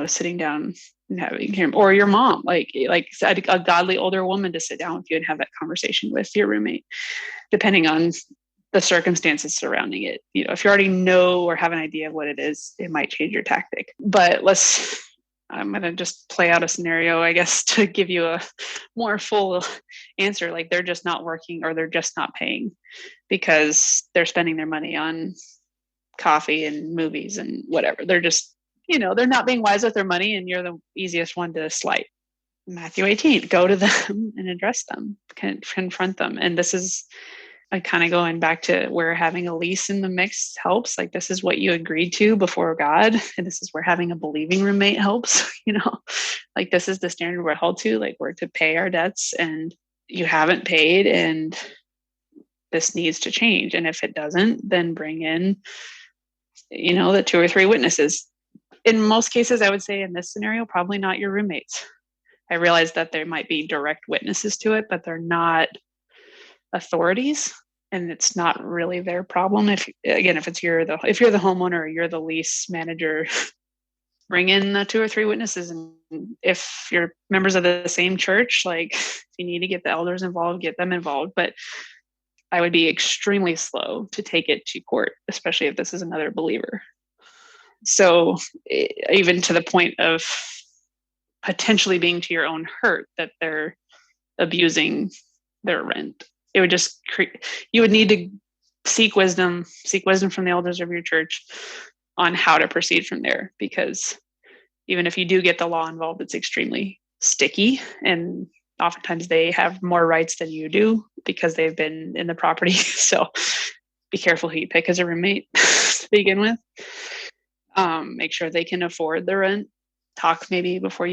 sitting down and having him, or your mom, like a godly older woman to sit down with you and have that conversation with your roommate, depending on the circumstances surrounding it. If you already know or have an idea of what it is, it might change your tactic. But I'm going to just play out a scenario, I guess, to give you a more full answer. Like, they're just not working, or they're just not paying because they're spending their money on coffee and movies and whatever. They're just, they're not being wise with their money, and you're the easiest one to slight. Matthew 18, go to them and address them, confront them. And this is kind of going back to where having a lease in the mix helps. Like, this is what you agreed to before God. And this is where having a believing roommate helps, like, this is the standard we're held to. Like, we're to pay our debts, and you haven't paid, and this needs to change. And if it doesn't, then bring in, the 2 or 3 witnesses. In most cases, I would say in this scenario, probably not your roommates. I realize that there might be direct witnesses to it, but they're not authorities, and it's not really their problem. If you're the homeowner or you're the lease manager, bring in the 2 or 3 witnesses. And if you're members of the same church, like, if you need to get the elders involved, get them involved. But I would be extremely slow to take it to court, especially if this is another believer. So even to the point of potentially being to your own hurt, that they're abusing their rent. It would just you would need to seek wisdom from the elders of your church on how to proceed from there. Because even if you do get the law involved, it's extremely sticky, and oftentimes they have more rights than you do because they've been in the property. So be careful who you pick as a roommate to begin with. Make sure they can afford the rent. Talk maybe before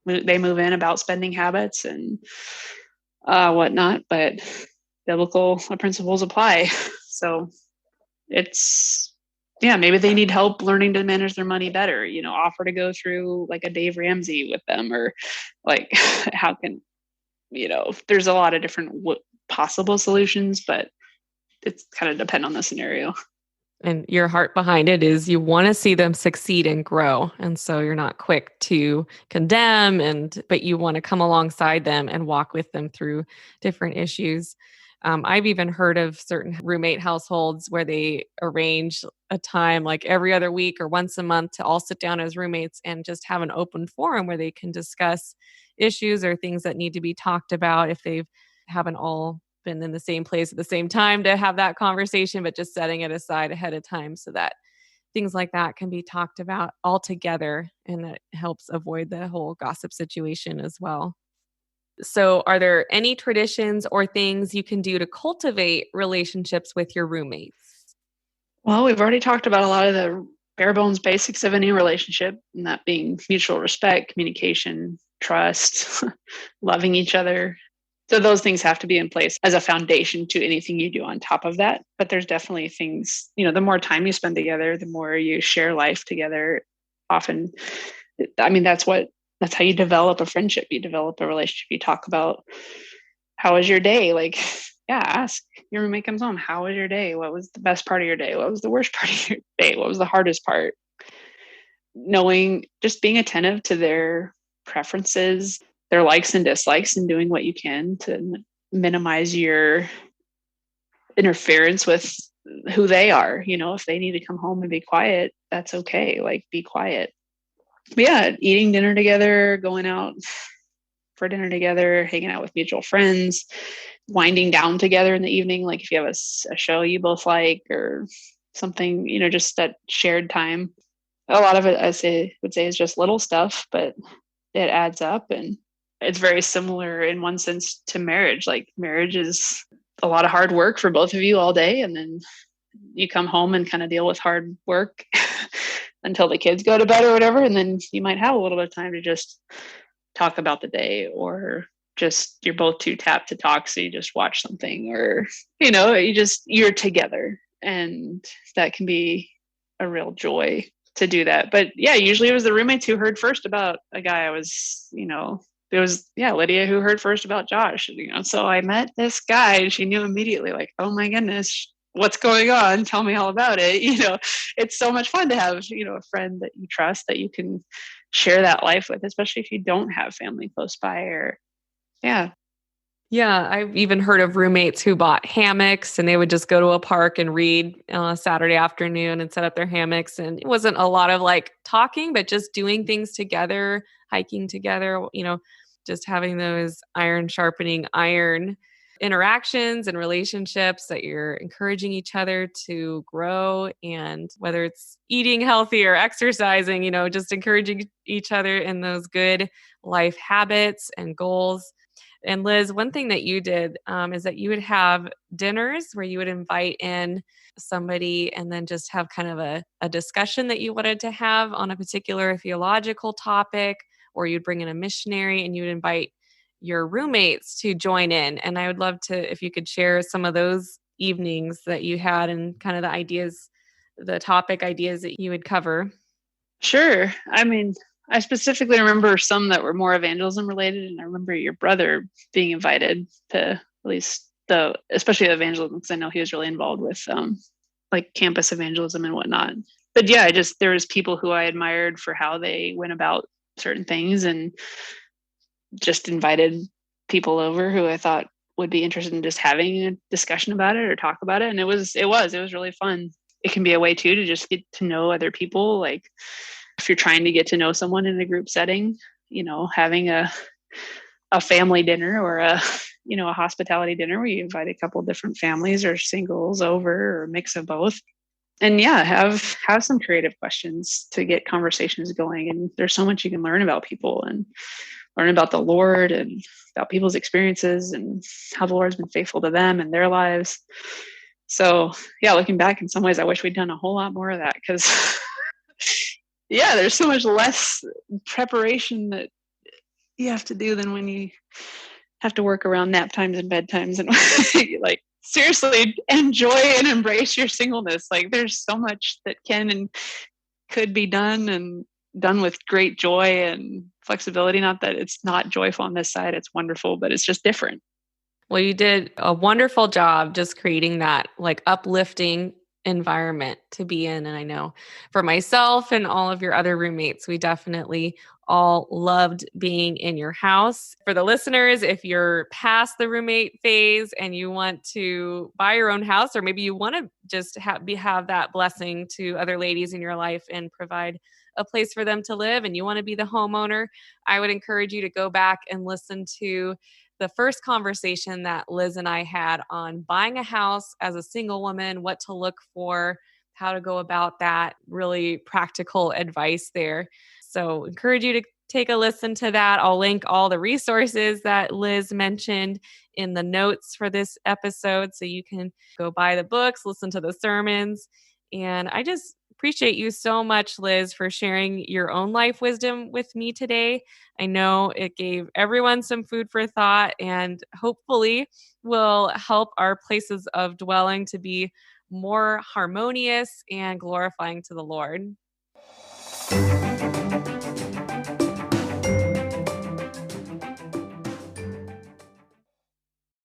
they move in about spending habits and whatnot, but biblical principles apply. So maybe they need help learning to manage their money better. Offer to go through like a Dave Ramsey with them, or like, how can, there's a lot of different possible solutions, but it's kind of depend on the scenario. And your heart behind it is you want to see them succeed and grow. And so you're not quick to condemn, but you want to come alongside them and walk with them through different issues. I've even heard of certain roommate households where they arrange a time like every other week or once a month to all sit down as roommates and just have an open forum where they can discuss issues or things that need to be talked about if they haven't all been in the same place at the same time to have that conversation, but just setting it aside ahead of time so that things like that can be talked about all together, and it helps avoid the whole gossip situation as well. So are there any traditions or things you can do to cultivate relationships with your roommates? Well, we've already talked about a lot of the bare bones basics of any relationship, and that being mutual respect, communication, trust, loving each other. So those things have to be in place as a foundation to anything you do on top of that. But there's definitely things, the more time you spend together, the more you share life together. Often, that's how you develop a friendship. You develop a relationship. You talk about, how was your day? Like, ask your roommate comes home, how was your day? What was the best part of your day? What was the worst part of your day? What was the hardest part? Just being attentive to their preferences, their likes and dislikes, and doing what you can to minimize your interference with who they are. If they need to come home and be quiet, that's okay. Like, be quiet. But eating dinner together, going out for dinner together, hanging out with mutual friends, winding down together in the evening. Like, if you have a show you both like or something, just that shared time. A lot of it, would say is just little stuff, but it adds up. And it's very similar in one sense to marriage. Like, marriage is a lot of hard work for both of you all day. And then you come home and kind of deal with hard work until the kids go to bed or whatever. And then you might have a little bit of time to just talk about the day, or just, you're both too tapped to talk. So you just watch something, or, you're together, and that can be a real joy to do that. But usually it was the roommates who heard first about a guy I was, it was Lydia who heard first about Josh. So I met this guy, and she knew immediately, like, oh my goodness, what's going on? Tell me all about it. It's so much fun to have, a friend that you trust that you can share that life with, especially if you don't have family close by or, yeah. Yeah, I've even heard of roommates who bought hammocks and they would just go to a park and read on a Saturday afternoon and set up their hammocks. And it wasn't a lot of like talking, but just doing things together, hiking together, just having those iron sharpening iron interactions and relationships that you're encouraging each other to grow. And whether it's eating healthy or exercising, just encouraging each other in those good life habits and goals. And Liz, one thing that you did is that you would have dinners where you would invite in somebody and then just have kind of a discussion that you wanted to have on a particular theological topic, or you'd bring in a missionary and you would invite your roommates to join in. And I would love to, if you could share some of those evenings that you had and kind of the ideas, the topic ideas that you would cover. Sure. I mean, I specifically remember some that were more evangelism related, and I remember your brother being invited to at least especially evangelism, because I know he was really involved with like campus evangelism and whatnot. But yeah, there was people who I admired for how they went about certain things, and just invited people over who I thought would be interested in just having a discussion about it or talk about it. And it was really fun. It can be a way too to just get to know other people. Like if you're trying to get to know someone in a group setting, having a family dinner or a hospitality dinner where you invite a couple different families or singles over or a mix of both. And yeah, have some creative questions to get conversations going. And there's so much you can learn about people and learn about the Lord and about people's experiences and how the Lord's been faithful to them and their lives. So yeah, looking back, in some ways, I wish we'd done a whole lot more of that, because yeah, there's so much less preparation that you have to do than when you have to work around nap times and bedtimes and like seriously enjoy and embrace your singleness. Like there's so much that can and could be done, and done with great joy and flexibility. Not that it's not joyful on this side, it's wonderful, but it's just different. Well, you did a wonderful job just creating that like uplifting environment to be in. And I know for myself and all of your other roommates, we definitely all loved being in your house. For the listeners, if you're past the roommate phase and you want to buy your own house, or maybe you want to just have that blessing to other ladies in your life and provide a place for them to live, and you want to be the homeowner, I would encourage you to go back and listen to the first conversation that Liz and I had on buying a house as a single woman, what to look for, how to go about that, really practical advice there. So encourage you to take a listen to that. I'll link all the resources that Liz mentioned in the notes for this episode, so you can go buy the books, listen to the sermons. And I just appreciate you so much, Liz, for sharing your own life wisdom with me today. I know it gave everyone some food for thought, and hopefully will help our places of dwelling to be more harmonious and glorifying to the Lord.